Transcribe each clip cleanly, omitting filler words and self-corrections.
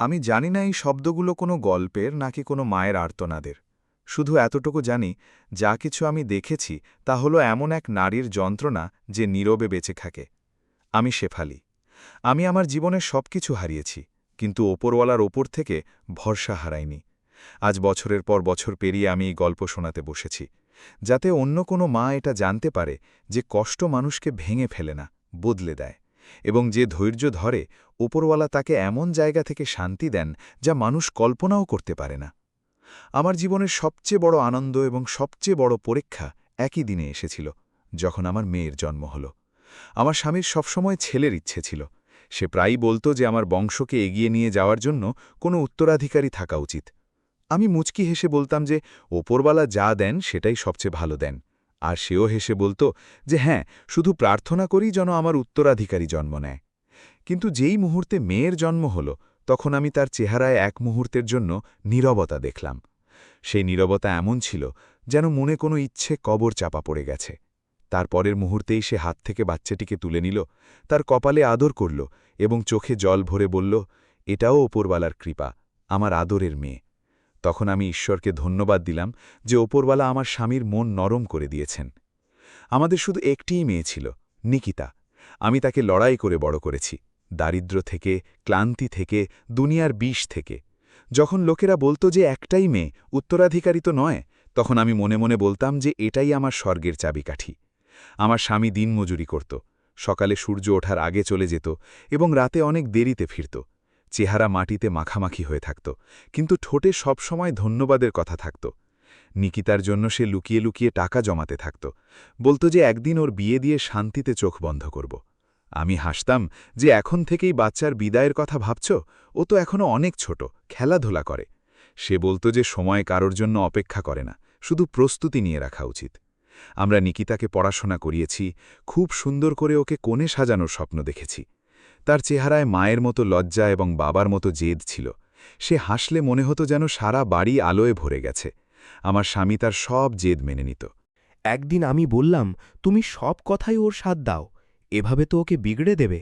আমি জানি না এই শব্দগুলো কোনো গল্পের নাকি কোনো মায়ের আর্তনাদের। শুধু এতটুকু জানি, যা কিছু আমি দেখেছি তা হলো এমন এক নারীর যন্ত্রণা যে নীরবে বেঁচে থাকে। আমি শেফালি। আমি আমার জীবনের সবকিছু হারিয়েছি, কিন্তু ওপরওয়ালার ওপর থেকে ভরসা হারাইনি। আজ বছরের পর বছর পেরিয়ে আমি এই গল্প শোনাতে বসেছি, যাতে অন্য কোনো মা এটা জানতে পারে যে কষ্ট মানুষকে ভেঙে ফেলে না, বদলে দেয়, এবং যে ধৈর্য ধরে ওপরওয়ালা তাকে এমন জায়গা থেকে শান্তি দেন যা মানুষ কল্পনাও করতে পারে না। আমার জীবনের সবচেয়ে বড় আনন্দ এবং সবচেয়ে বড় পরীক্ষা একই দিনে এসেছিল, যখন আমার মেয়ের জন্ম হল। আমার স্বামীর সবসময় ছেলের ইচ্ছে ছিল। সে প্রায়ই বলতো যে আমার বংশকে এগিয়ে নিয়ে যাওয়ার জন্য কোনো উত্তরাধিকারী থাকা উচিত। আমি মুচকি হেসে বলতাম যে ওপরওয়ালা যা দেন সেটাই সবচেয়ে ভালো দেন, আর সেও হেসে বলতো যে হ্যাঁ, শুধু প্রার্থনা করি যেন আমার উত্তরাধিকারী জন্ম নেয়। কিন্তু যেই মুহূর্তে মেয়ের জন্ম হল, তখন আমি তার চেহারায় এক মুহূর্তের জন্য নীরবতা দেখলাম। সেই নীরবতা এমন ছিল যেন মনে কোনো ইচ্ছে কবর চাপা পড়ে গেছে। তার পরের মুহূর্তেই সে হাত থেকে বাচ্চাটিকে তুলে নিল, তার কপালে আদর করল এবং চোখে জল ভরে বলল, এটাও ওপরওয়ালার কৃপা, আমার আদরের মেয়ে। তখন আমি ঈশ্বরকে ধন্যবাদ দিলাম যে ওপরওয়ালা আমার স্বামীর মন নরম করে দিয়েছেন। আমাদের শুধু একটিই মেয়ে ছিল, নিকিতা। আমি তাকে লড়াই করে বড় করেছি, দারিদ্র্য থেকে, ক্লান্তি থেকে, দুনিয়ার বিষ থেকে। যখন লোকেরা বলতো যে একটাই মেয়ে, উত্তরাধিকারী তো নয়, তখন আমি মনে মনে বলতাম যে এটাই আমার স্বর্গের চাবিকাঠি। আমার স্বামী দিনমজুরি করত, সকালে সূর্য ওঠার আগে চলে যেত এবং রাতে অনেক দেরিতে ফিরত। চেহারা মাটিতে মাখামাখি হয়ে থাকত, কিন্তু ঠোঁটে সবসময় ধন্যবাদের কথা থাকত। নিকিতার জন্য সে লুকিয়ে লুকিয়ে টাকা জমাতে থাকত, বলতো যে একদিন ওর বিয়ে দিয়ে শান্তিতে চোখ বন্ধ করব। আমি হাসতাম যে এখন থেকেই বাচ্চার বিদায়ের কথা ভাবছ, ও তো এখনও অনেক ছোট, খেলাধুলা করে। সে বলতো যে সময় কারোর জন্য অপেক্ষা করে না, শুধু প্রস্তুতি নিয়ে রাখা উচিত। আমরা নিকিতাকে পড়াশোনা করিয়েছি, খুব সুন্দর করে ওকে কোণে সাজানোর স্বপ্ন দেখেছি। তার চেহারায় মায়ের মতো লজ্জা এবং বাবার মতো জেদ ছিল। সে হাসলে মনে হতো যেন সারা বাড়ি আলোয় ভরে গেছে। আমার স্বামী তার সব জেদ মেনে নিত। একদিন আমি বললাম, তুমি সব কথাই ওর সাথ দাও, এভাবে তো ওকে বিগড়ে দেবে।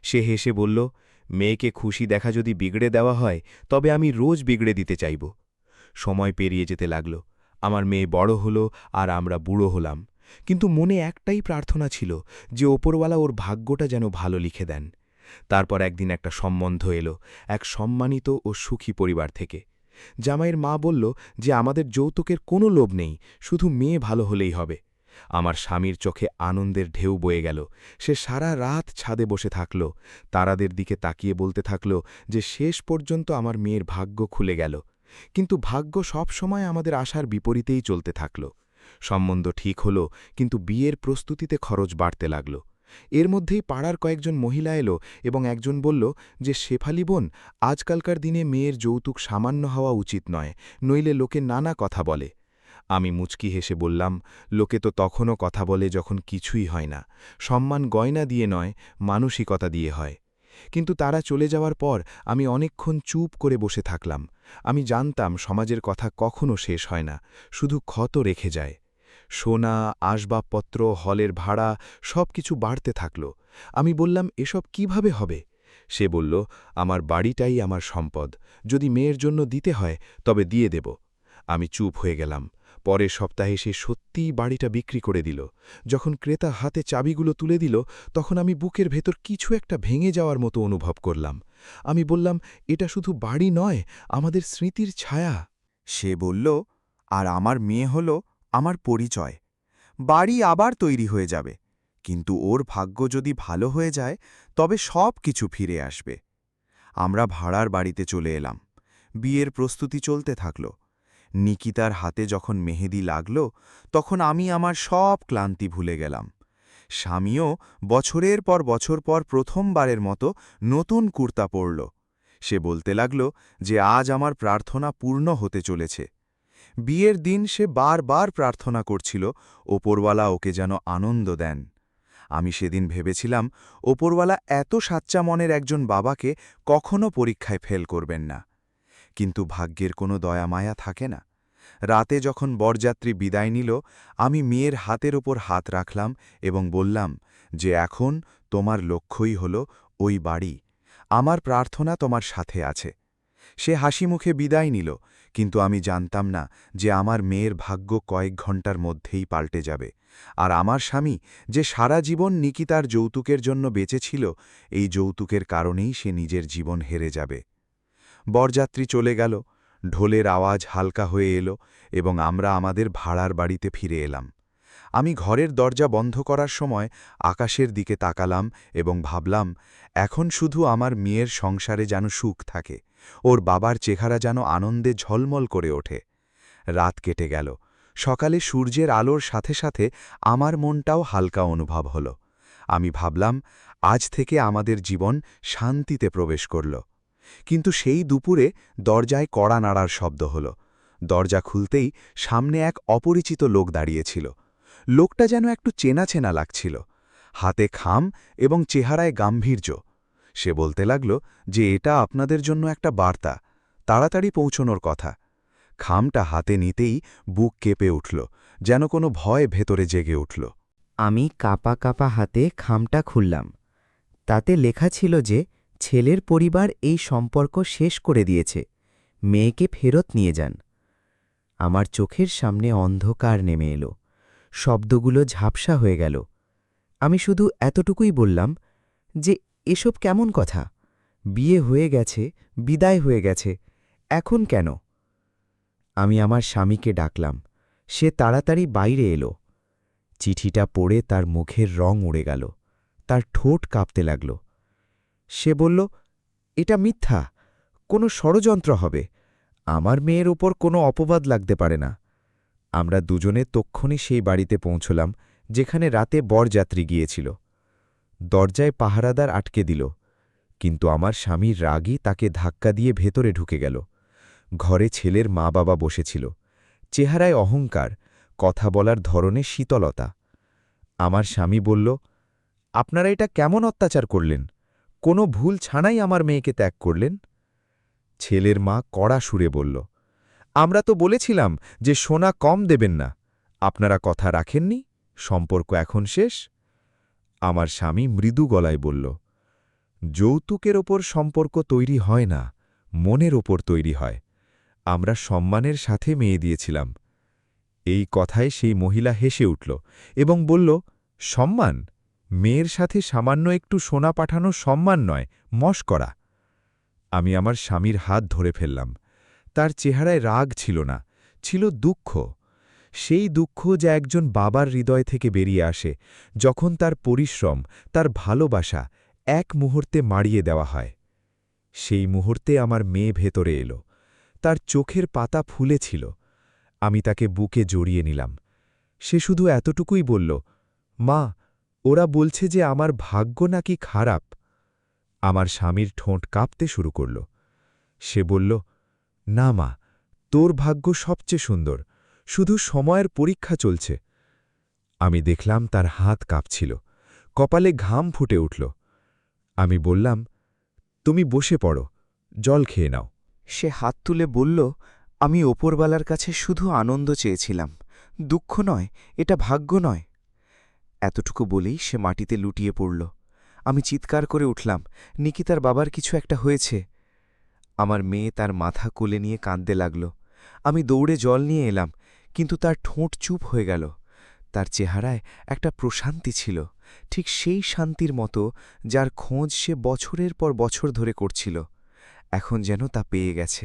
সে হেসে বলল, মেয়েকে খুশি দেখা যদি বিগড়ে দেওয়া হয়, তবে আমি রোজ বিগড়ে দিতে চাইব। সময় পেরিয়ে যেতে লাগল, আমার মেয়ে বড় হল আর আমরা বুড়ো হলাম। কিন্তু মনে একটাই প্রার্থনা ছিল যে ওপরওয়ালা ওর ভাগ্যটা যেন ভালো লিখে দেন। তারপর একদিন একটা সম্বন্ধ এলো, এক সম্মানিত ও সুখী পরিবার থেকে। জামাইয়ের মা বলল যে আমাদের যৌতুকের কোনো লোভ নেই, শুধু মেয়ে ভালো হলেই হবে। আমার স্বামীর চোখে আনন্দের ঢেউ বয়ে গেল। সে সারা রাত ছাদে বসে থাকল, তারাদের দিকে তাকিয়ে বলতে থাকল যে শেষ পর্যন্ত আমার মেয়ের ভাগ্য খুলে গেল। কিন্তু ভাগ্য সব সময় আমাদের আশার বিপরীতেই চলতে থাকল। সম্বন্ধ ঠিক হল, কিন্তু বিয়ের প্রস্তুতিতে খরচ বাড়তে লাগল। এর মধ্যেই পাড়ার কয়েকজন মহিলা এলো এবং একজন বলল যে শেফালি বোন, আজকালকার দিনে মেয়ের যৌতুক সামান্য হওয়া উচিত নয়, নইলে লোকে নানা কথা বলে। আমি মুচকি হেসে বললাম, লোকে তো তখনও কথা বলে যখন কিছুই হয় না। সম্মান গয়না দিয়ে নয়, মানসিকতা দিয়ে হয়। কিন্তু তারা চলে যাওয়ার পর আমি অনেকক্ষণ চুপ করে বসে থাকলাম। আমি জানতাম সমাজের কথা কখনো শেষ হয় না, শুধু ক্ষত রেখে যায়। সোনা, আসবাবপত্র, হলের ভাড়া সব কিছু বাড়তে থাকল। আমি বললাম, এসব কিভাবে হবে? সে বলল, আমার বাড়িটাই আমার সম্পদ, যদি মেয়ের জন্য দিতে হয় তবে দিয়ে দেব। আমি চুপ হয়ে গেলাম। পরের সপ্তাহে সে সত্যিই বাড়িটা বিক্রি করে দিল। যখন ক্রেতা হাতে চাবিগুলো তুলে দিল, তখন আমি বুকের ভেতর কিছু একটা ভেঙে যাওয়ার মতো অনুভব করলাম। আমি বললাম, এটা শুধু বাড়ি নয়, আমাদের স্মৃতির ছায়া। সে বলল, আর আমার মেয়ে হল আমার পরিচয়। বাড়ি আবার তৈরি হয়ে যাবে, কিন্তু ওর ভাগ্য যদি ভালো হয়ে যায় তবে সব কিছু ফিরে আসবে। আমরা ভাড়ার বাড়িতে চলে এলাম। বিয়ের প্রস্তুতি চলতে থাকল। নিকিতার হাতে যখন মেহেদি লাগল, তখন আমি আমার সব ক্লান্তি ভুলে গেলাম। স্বামীও বছরের পর বছর পর প্রথমবারের মতো নতুন কুর্তা পরল। সে বলতে লাগল যে আজ আমার প্রার্থনা পূর্ণ হতে চলেছে। বিয়ের দিন সে বারবার প্রার্থনা করছিল ওপরওয়ালা ওকে যেন আনন্দ দেন। আমি সেদিন ভেবেছিলাম ওপরওয়ালা এত সাচ্চা মনের একজন বাবাকে কখনো পরীক্ষায় ফেল করবেন না। কিন্তু ভাগ্যের কোনো দয়া মায়া থাকে না। রাতে যখন বরযাত্রী বিদায় নিল, আমি মেয়ের হাতের ওপর হাত রাখলাম এবং বললাম যে এখন তোমার লক্ষ্যই হল ওই বাড়ি। আমার প্রার্থনা তোমার সাথে আছে। সে হাসি মুখে বিদায় নিল, কিন্তু আমি জানতাম না যে আমার মেয়ের ভাগ্য কয়েক ঘণ্টার মধ্যেই পাল্টে যাবে। আর আমার স্বামী, যে সারা জীবন নিকিতার যৌতুকের জন্য বেঁচেছিল, এই যৌতুকের কারণেই সে নিজের জীবন হেরে যাবে। বরযাত্রী চলে গেল, ঢোলের আওয়াজ হালকা হয়ে এলো এবং আমরা আমাদের ভাড়ার বাড়িতে ফিরে এলাম। আমি ঘরের দরজা বন্ধ করার সময় আকাশের দিকে তাকালাম এবং ভাবলাম, এখন শুধু আমার মেয়ের সংসারে যেন সুখ থাকে, ওর বাবার চেহারা যেন আনন্দে ঝলমল করে ওঠে। রাত কেটে গেল, সকালে সূর্যের আলোর সাথে সাথে আমার মনটাও হালকা অনুভব হল। আমি ভাবলাম, আজ থেকে আমাদের জীবন শান্তিতে প্রবেশ করল। কিন্তু সেই দুপুরে দরজায় কড়া নাড়ার শব্দ হল। দরজা খুলতেই সামনে এক অপরিচিত লোক দাঁড়িয়েছিল। লোকটা যেন একটু চেনা চেনা লাগছিল, হাতে খাম এবং চেহারায় গাম্ভীর্য। সে বলতে লাগল যে এটা আপনাদের জন্য একটা বার্তা, তাড়াতাড়ি পৌঁছনোর কথা। খামটা হাতে নিতেই বুক কেঁপে উঠল, যেন কোনো ভয় ভেতরে জেগে উঠল। আমি কাঁপা কাঁপা হাতে খামটা খুললাম। তাতে লেখা ছিল যে ছেলের পরিবার এই সম্পর্ক শেষ করে দিয়েছে, মেয়েকে ফেরত নিয়ে যান। আমার চোখের সামনে অন্ধকার নেমে এলো, শব্দগুলো ঝাপসা হয়ে গেল। আমি শুধু এতটুকুই বললাম যে এসব কেমন কথা, বিয়ে হয়ে গেছে, বিদায় হয়ে গেছে, এখন কেন? আমি আমার স্বামীকে ডাকলাম, সে তাড়াতাড়ি বাইরে এলো। চিঠিটা পড়ে তার মুখের রং উড়ে গেল, তার ঠোঁট কাঁপতে লাগল। সে বলল, এটা মিথ্যা, কোনো ষড়যন্ত্র হবে, আমার মেয়ের ওপর কোনো অপবাদ লাগতে পারে না। আমরা দুজনে তক্ষণই সেই বাড়িতে পৌঁছলাম যেখানে রাতে বরযাত্রী গিয়েছিল। দরজায় পাহারাদার আটকে দিল, কিন্তু আমার স্বামীর রাগই তাকে ধাক্কা দিয়ে ভেতরে ঢুকে গেল। ঘরে ছেলের মা বাবা বসেছিল, চেহারায় অহংকার, কথা বলার ধরনে শীতলতা। আমার স্বামী বলল, আপনারা এটা কেমন অত্যাচার করলেন? কোনো ভুল ছাড়াই আমার মেয়েকে ত্যাগ করলেন? ছেলের মা কড়া সুরে বলল, আমরা তো বলেছিলাম যে সোনা কম দেবেন না, আপনারা কথা রাখেননি, সম্পর্ক এখন শেষ। আমার স্বামী মৃদু গলায় বলল, যৌতুকের ওপর সম্পর্ক তৈরি হয় না, মনের ওপর তৈরি হয়। আমরা সম্মানের সাথে মেয়ে দিয়েছিলাম। এই কথায় সেই মহিলা হেসে উঠল এবং বলল, সম্মান? মেয়ের সাথে সামান্য একটু সোনা পাঠানো সম্মান নয়, মশকরা। আমি আমার স্বামীর হাত ধরে ফেললাম। তার চেহারায় রাগ ছিল না, ছিল দুঃখ। সেই দুঃখ যা একজন বাবার হৃদয় থেকে বেরিয়ে আসে যখন তার পরিশ্রম, তার ভালোবাসা এক মুহূর্তে মাড়িয়ে দেওয়া হয়। সেই মুহূর্তে আমার মেয়ে ভেতরে এলো, তার চোখের পাতা ফুলেছিল। আমি তাকে বুকে জড়িয়ে নিলাম। সে শুধু এতটুকুই বলল, মা, ওরা বলছে যে আমার ভাগ্য নাকি খারাপ। আমার স্বামীর ঠোঁট কাঁপতে শুরু করল। সে বলল, না মা, তোর ভাগ্য সবচেয়ে সুন্দর, শুধু সময়ের পরীক্ষা চলছে। আমি দেখলাম তার হাত কাঁপছিল, কপালে ঘাম ফুটে উঠল। আমি বললাম, তুমি বসে পড়ো, জল খেয়ে নাও। সে হাত তুলে বলল, আমি ওপরওয়ালার কাছে শুধু আনন্দ চেয়েছিলাম, দুঃখ নয়, এটা ভাগ্য নয়। এতটুকু বলেই সে মাটিতে লুটিয়ে পড়ল। আমি চিৎকার করে উঠলাম, নিকিতার বাবার কিছু একটা হয়েছে। আমার মেয়ে তার মাথা কোলে নিয়ে কাঁদতে লাগল। আমি দৌড়ে জল নিয়ে এলাম, কিন্তু তার ঠোঁট চুপ হয়ে গেল। তার চেহারায় একটা প্রশান্তি ছিল, ঠিক সেই শান্তির মতো যার খোঁজ সে বছরের পর বছর ধরে করছিল। এখন যেন তা পেয়ে গেছে।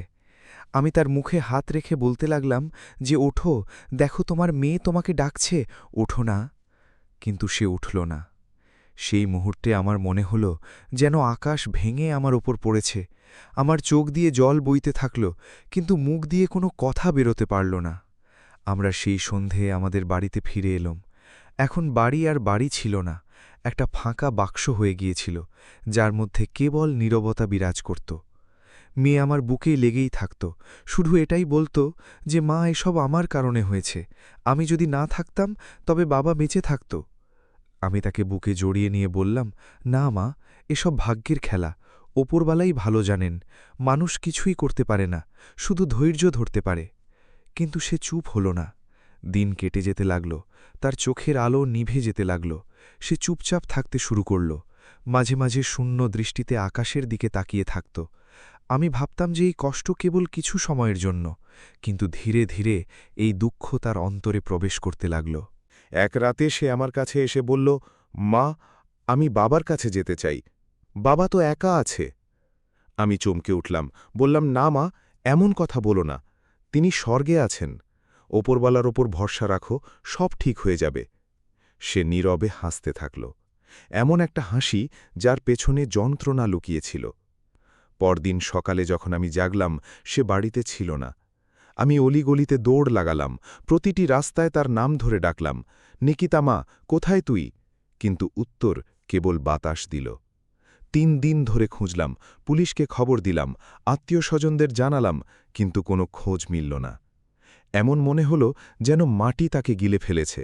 আমি তার মুখে হাত রেখে বলতে লাগলাম যে, ওঠো, দেখো তোমার মেয়ে তোমাকে ডাকছে, ওঠো না। কিন্তু সে উঠল না। সেই মুহূর্তে আমার মনে হল যেন আকাশ ভেঙে আমার ওপর পড়েছে। আমার চোখ দিয়ে জল বইতে থাকল, কিন্তু মুখ দিয়ে কোনো কথা বেরোতে পারল না। আমরা সেই সন্ধে আমাদের বাড়িতে ফিরে এলাম। এখন বাড়ি আর বাড়ি ছিল না, একটা ফাঁকা বাক্স হয়ে গিয়েছিল, যার মধ্যে কেবল নীরবতা বিরাজ করত। মেয়ে আমার বুকেই লেগেই থাকত, শুধু এটাই বলতো যে, মা, এসব আমার কারণে হয়েছে, আমি যদি না থাকতাম তবে বাবা বেঁচে থাকত। আমি তাকে বুকে জড়িয়ে নিয়ে বললাম, না মা, এসব ভাগ্যের খেলা, ওপরবালাই ভালো জানেন, মানুষ কিছুই করতে পারে না, শুধু ধৈর্য ধরতে পারে। কিন্তু সে চুপ হল না। দিন কেটে যেতে লাগল, তার চোখের আলো নিভে যেতে লাগল। সে চুপচাপ থাকতে শুরু করল, মাঝে মাঝে শূন্য দৃষ্টিতে আকাশের দিকে তাকিয়ে থাকত। আমি ভাবতাম যে এই কষ্ট কেবল কিছু সময়ের জন্য, কিন্তু ধীরে ধীরে এই দুঃখ তার অন্তরে প্রবেশ করতে লাগল। এক রাতে সে আমার কাছে এসে বলল, মা, আমি বাবার কাছে যেতে চাই। বাবা তো একা আছে। আমি চমকে উঠলাম, বললাম, না মা, এমন কথা বলো না। তিনি স্বর্গে আছেন। ওপরওয়ালার ওপর ভরসা রাখো, সব ঠিক হয়ে যাবে। সে নীরবে হাসতে থাকল, এমন একটা হাসি যার পেছনে যন্ত্রণা লুকিয়েছিল। পরদিন সকালে যখন আমি জাগলাম, সে বাড়িতে ছিল না। আমি অলিগলিতে দৌড় লাগালাম, প্রতিটি রাস্তায় তার নাম ধরে ডাকলাম, নিকিতা মা, কোথায় তুই? কিন্তু উত্তর কেবল বাতাস দিল। ৩ দিন ধরে খুঁজলাম, পুলিশকে খবর দিলাম, আত্মীয় স্বজনদের জানালাম, কিন্তু কোনো খোঁজ মিলল না। এমন মনে হল যেন মাটি তাকে গিলে ফেলেছে।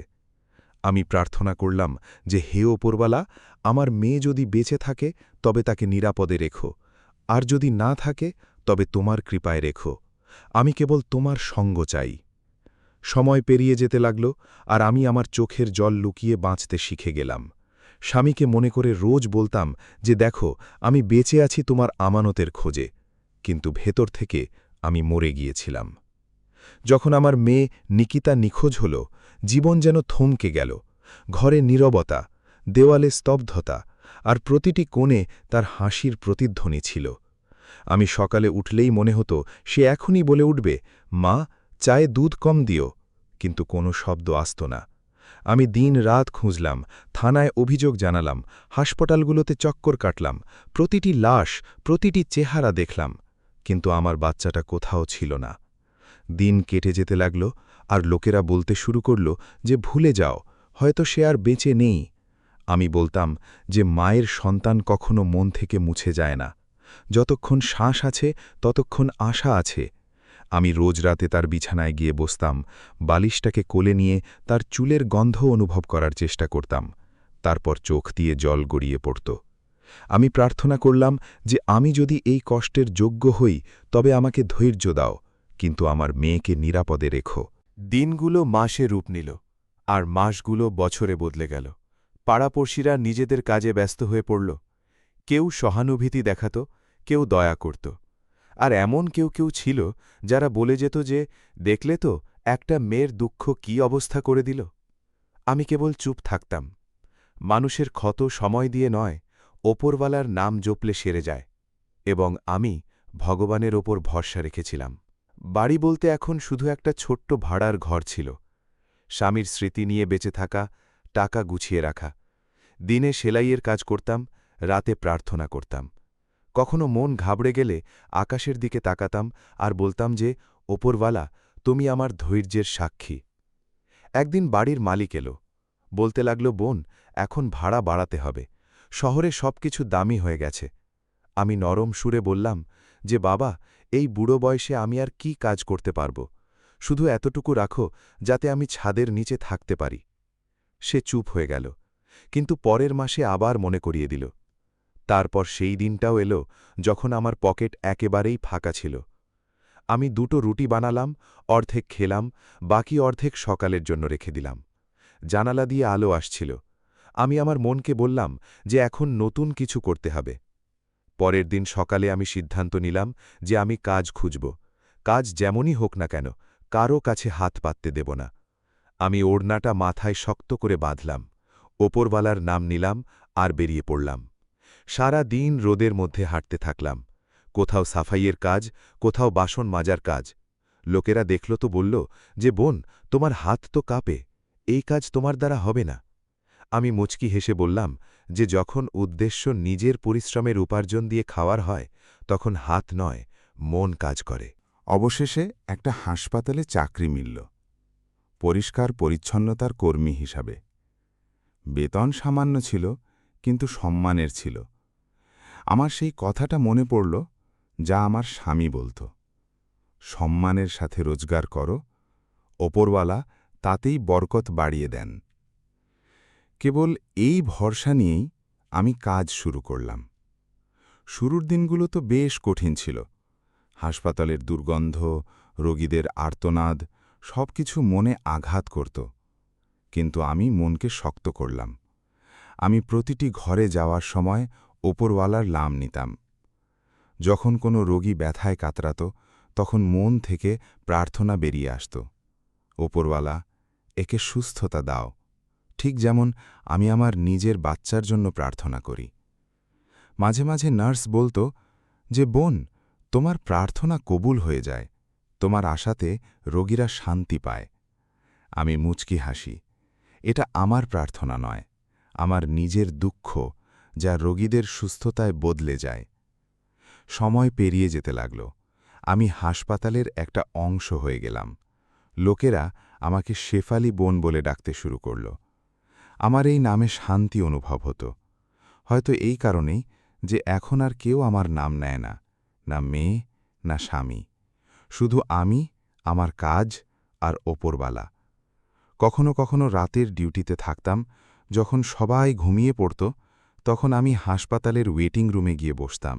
আমি প্রার্থনা করলাম যে, হে ওপরওয়ালা, আমার মেয়ে যদি বেঁচে থাকে তবে তাকে নিরাপদে রেখো, আর যদি না থাকে তবে তোমার কৃপায় রেখো। আমি কেবল তোমার সঙ্গ চাই। সময় পেরিয়ে যেতে লাগল, আর আমি আমার চোখের জল লুকিয়ে বাঁচতে শিখে গেলাম। স্বামীকে মনে করে রোজ বলতাম যে, দেখো, আমি বেঁচে আছি তোমার আমানতের খোঁজে, কিন্তু ভেতর থেকে আমি মরে গিয়েছিলাম। যখন আমার মেয়ে নিকিতা নিখোঁজ হল, জীবন যেন থমকে গেল। ঘরে নীরবতা, দেওয়ালে স্তব্ধতা, আর প্রতিটি কোণে তার হাসির প্রতিধ্বনি ছিল। আমি সকালে উঠলেই মনে হতো সে এখনই বলে উঠবে, মা, চায়ে দুধ কম দিও, কিন্তু কোনো শব্দ আসত না। আমি দিন রাত খুঁজলাম, থানায় অভিযোগ জানালাম, হাসপাতালগুলোতে চক্কর কাটলাম, প্রতিটি লাশ, প্রতিটি চেহারা দেখলাম, কিন্তু আমার বাচ্চাটা কোথাও ছিল না। দিন কেটে যেতে লাগল, আর লোকেরা বলতে শুরু করল যে, ভুলে যাও, হয়তো সে আর বেঁচে নেই। আমি বলতাম যে, মায়ের সন্তান কখনো মন থেকে মুছে যায় না। যতক্ষণ শ্বাস আছে ততক্ষণ আশা আছে। আমি রোজ রাতে তার বিছানায় গিয়ে বসতাম, বালিশটাকে কোলে নিয়ে তার চুলের গন্ধ অনুভব করার চেষ্টা করতাম। তারপর চোখ দিয়ে জল গড়িয়ে পড়ত। আমি প্রার্থনা করলাম যে, আমি যদি এই কষ্টের যোগ্য হই তবে আমাকে ধৈর্য দাও, কিন্তু আমার মেয়েকে নিরাপদে রেখো। দিনগুলো মাসে রূপ নিল, আর মাসগুলো বছরে বদলে গেল। পাড়াপড়শিরা নিজেদের কাজে ব্যস্ত হয়ে পড়ল। কেউ সহানুভূতি দেখাত, কেউ দয়া করত, আর এমন কেউ কেউ ছিল যারা বলে যেত যে, দেখলে তো একটা মেয়ের দুঃখ কী অবস্থা করে দিল। আমি কেবল চুপ থাকতাম। মানুষের ক্ষত সময় দিয়ে নয়, ওপরওয়ালার নাম জপলে সেরে যায়, এবং আমি ভগবানের ওপর ভরসা রেখেছিলাম। বাড়ি বলতে এখন শুধু একটা ছোট্ট ভাড়ার ঘর ছিল। স্বামীর স্মৃতি নিয়ে বেঁচে থাকা, টাকা গুছিয়ে রাখা। দিনে সেলাইয়ের কাজ করতাম, রাতে প্রার্থনা করতাম। কখনো মন ঘাবড়ে গেলে আকাশের দিকে তাকাতাম আর বলতাম যে, ওপরওয়ালা, তুমি আমার ধৈর্যের সাক্ষী। একদিন বাড়ির মালিক এলো, বলতে লাগল, বোন, এখন ভাড়া বাড়াতে হবে, শহরে সবকিছু দামি হয়ে গেছে। আমি নরম সুরে বললাম যে, বাবা, এই বুড়ো বয়সে আমি আর কি কাজ করতে পারব, শুধু এতটুকু রাখো যাতে আমি ছাদের নিচে থাকতে পারি। সে চুপ হয়ে গেল, কিন্তু পরের মাসে আবার মনে করিয়ে দিল। তারপর সেই দিনটাও এলো যখন আমার পকেট একেবারেই ফাঁকা ছিল। আমি 2টো রুটি বানালাম, অর্ধেক খেলাম, বাকি অর্ধেক সকালের জন্য রেখে দিলাম। জানালা দিয়ে আলো আসছিল। আমি আমার মনকে বললাম যে, এখন নতুন কিছু করতে হবে। পরের দিন সকালে আমি সিদ্ধান্ত নিলাম যে আমি কাজ খুঁজব, কাজ যেমনই হোক না কেন, কারও কাছে হাত পাততে দেব না। আমি ওড়নাটা মাথায় শক্ত করে বাঁধলাম, ওপরওয়ালার নাম নিলাম, আর বেরিয়ে পড়লাম। সারা দিন রোদের মধ্যে হাঁটতে থাকলাম, কোথাও সাফাইয়ের কাজ, কোথাও বাসন মাজার কাজ। লোকেরা দেখল তো বলল যে, বোন, তোমার হাত তো কাঁপে, এই কাজ তোমার দ্বারা হবে না। আমি মুচকি হেসে বললাম যে, যখন উদ্দেশ্য নিজের পরিশ্রমের উপার্জন দিয়ে খাওয়ার হয়, তখন হাত নয়, মন কাজ করে। অবশেষে একটা হাসপাতালে চাকরি মিলল, পরিষ্কার পরিচ্ছন্নতার কর্মী হিসাবে। বেতন সামান্য ছিল, কিন্তু সম্মানের ছিল। আমার সেই কথাটা মনে পড়ল যা আমার স্বামী বলত, সম্মানের সাথে রোজগার করো, ওপরওয়ালা তাতেই বরকত বাড়িয়ে দেন। কেবল এই ভরসা নিয়েই আমি কাজ শুরু করলাম। শুরুর দিনগুলো তো বেশ কঠিন ছিল। হাসপাতালের দুর্গন্ধ, রোগীদের আর্তনাদ, সবকিছু মনে আঘাত করত। কিন্তু আমি মনকে শক্ত করলাম। আমি প্রতিটি ঘরে যাওয়ার সময় ওপরওয়ালার নাম নিতাম। যখন কোনো রোগী ব্যথায় কাতরাত তখন মন থেকে প্রার্থনা বেরিয়ে আসত, ওপরওয়ালা, একে সুস্থতা দাও, ঠিক যেমন আমি আমার নিজের বাচ্চার জন্য প্রার্থনা করি। মাঝে মাঝে নার্স বলতো যে, বোন, তোমার প্রার্থনা কবুল হয়ে যায়, তোমার আশাতে রোগীরা শান্তি পায়। আমি মুচকি হাসি। এটা আমার প্রার্থনা নয়, আমার নিজের দুঃখ, যা রোগীদের সুস্থতায় বদলে যায়। সময় পেরিয়ে যেতে লাগল। আমি হাসপাতালের একটা অংশ হয়ে গেলাম। লোকেরা আমাকে শেফালি বোন বলে ডাকতে শুরু করল। আমার এই নামে শান্তি অনুভব হতো, হয়তো এই কারণেই যে এখন আর কেউ আমার নাম নেয় না, না মেয়ে, না স্বামী, শুধু আমি, আমার কাজ আর ওপরবালা। কখনো কখনো রাতের ডিউটিতে থাকতাম, যখন সবাই ঘুমিয়ে পড়ত, তখন আমি হাসপাতালের ওয়েটিং রুমে গিয়ে বসতাম,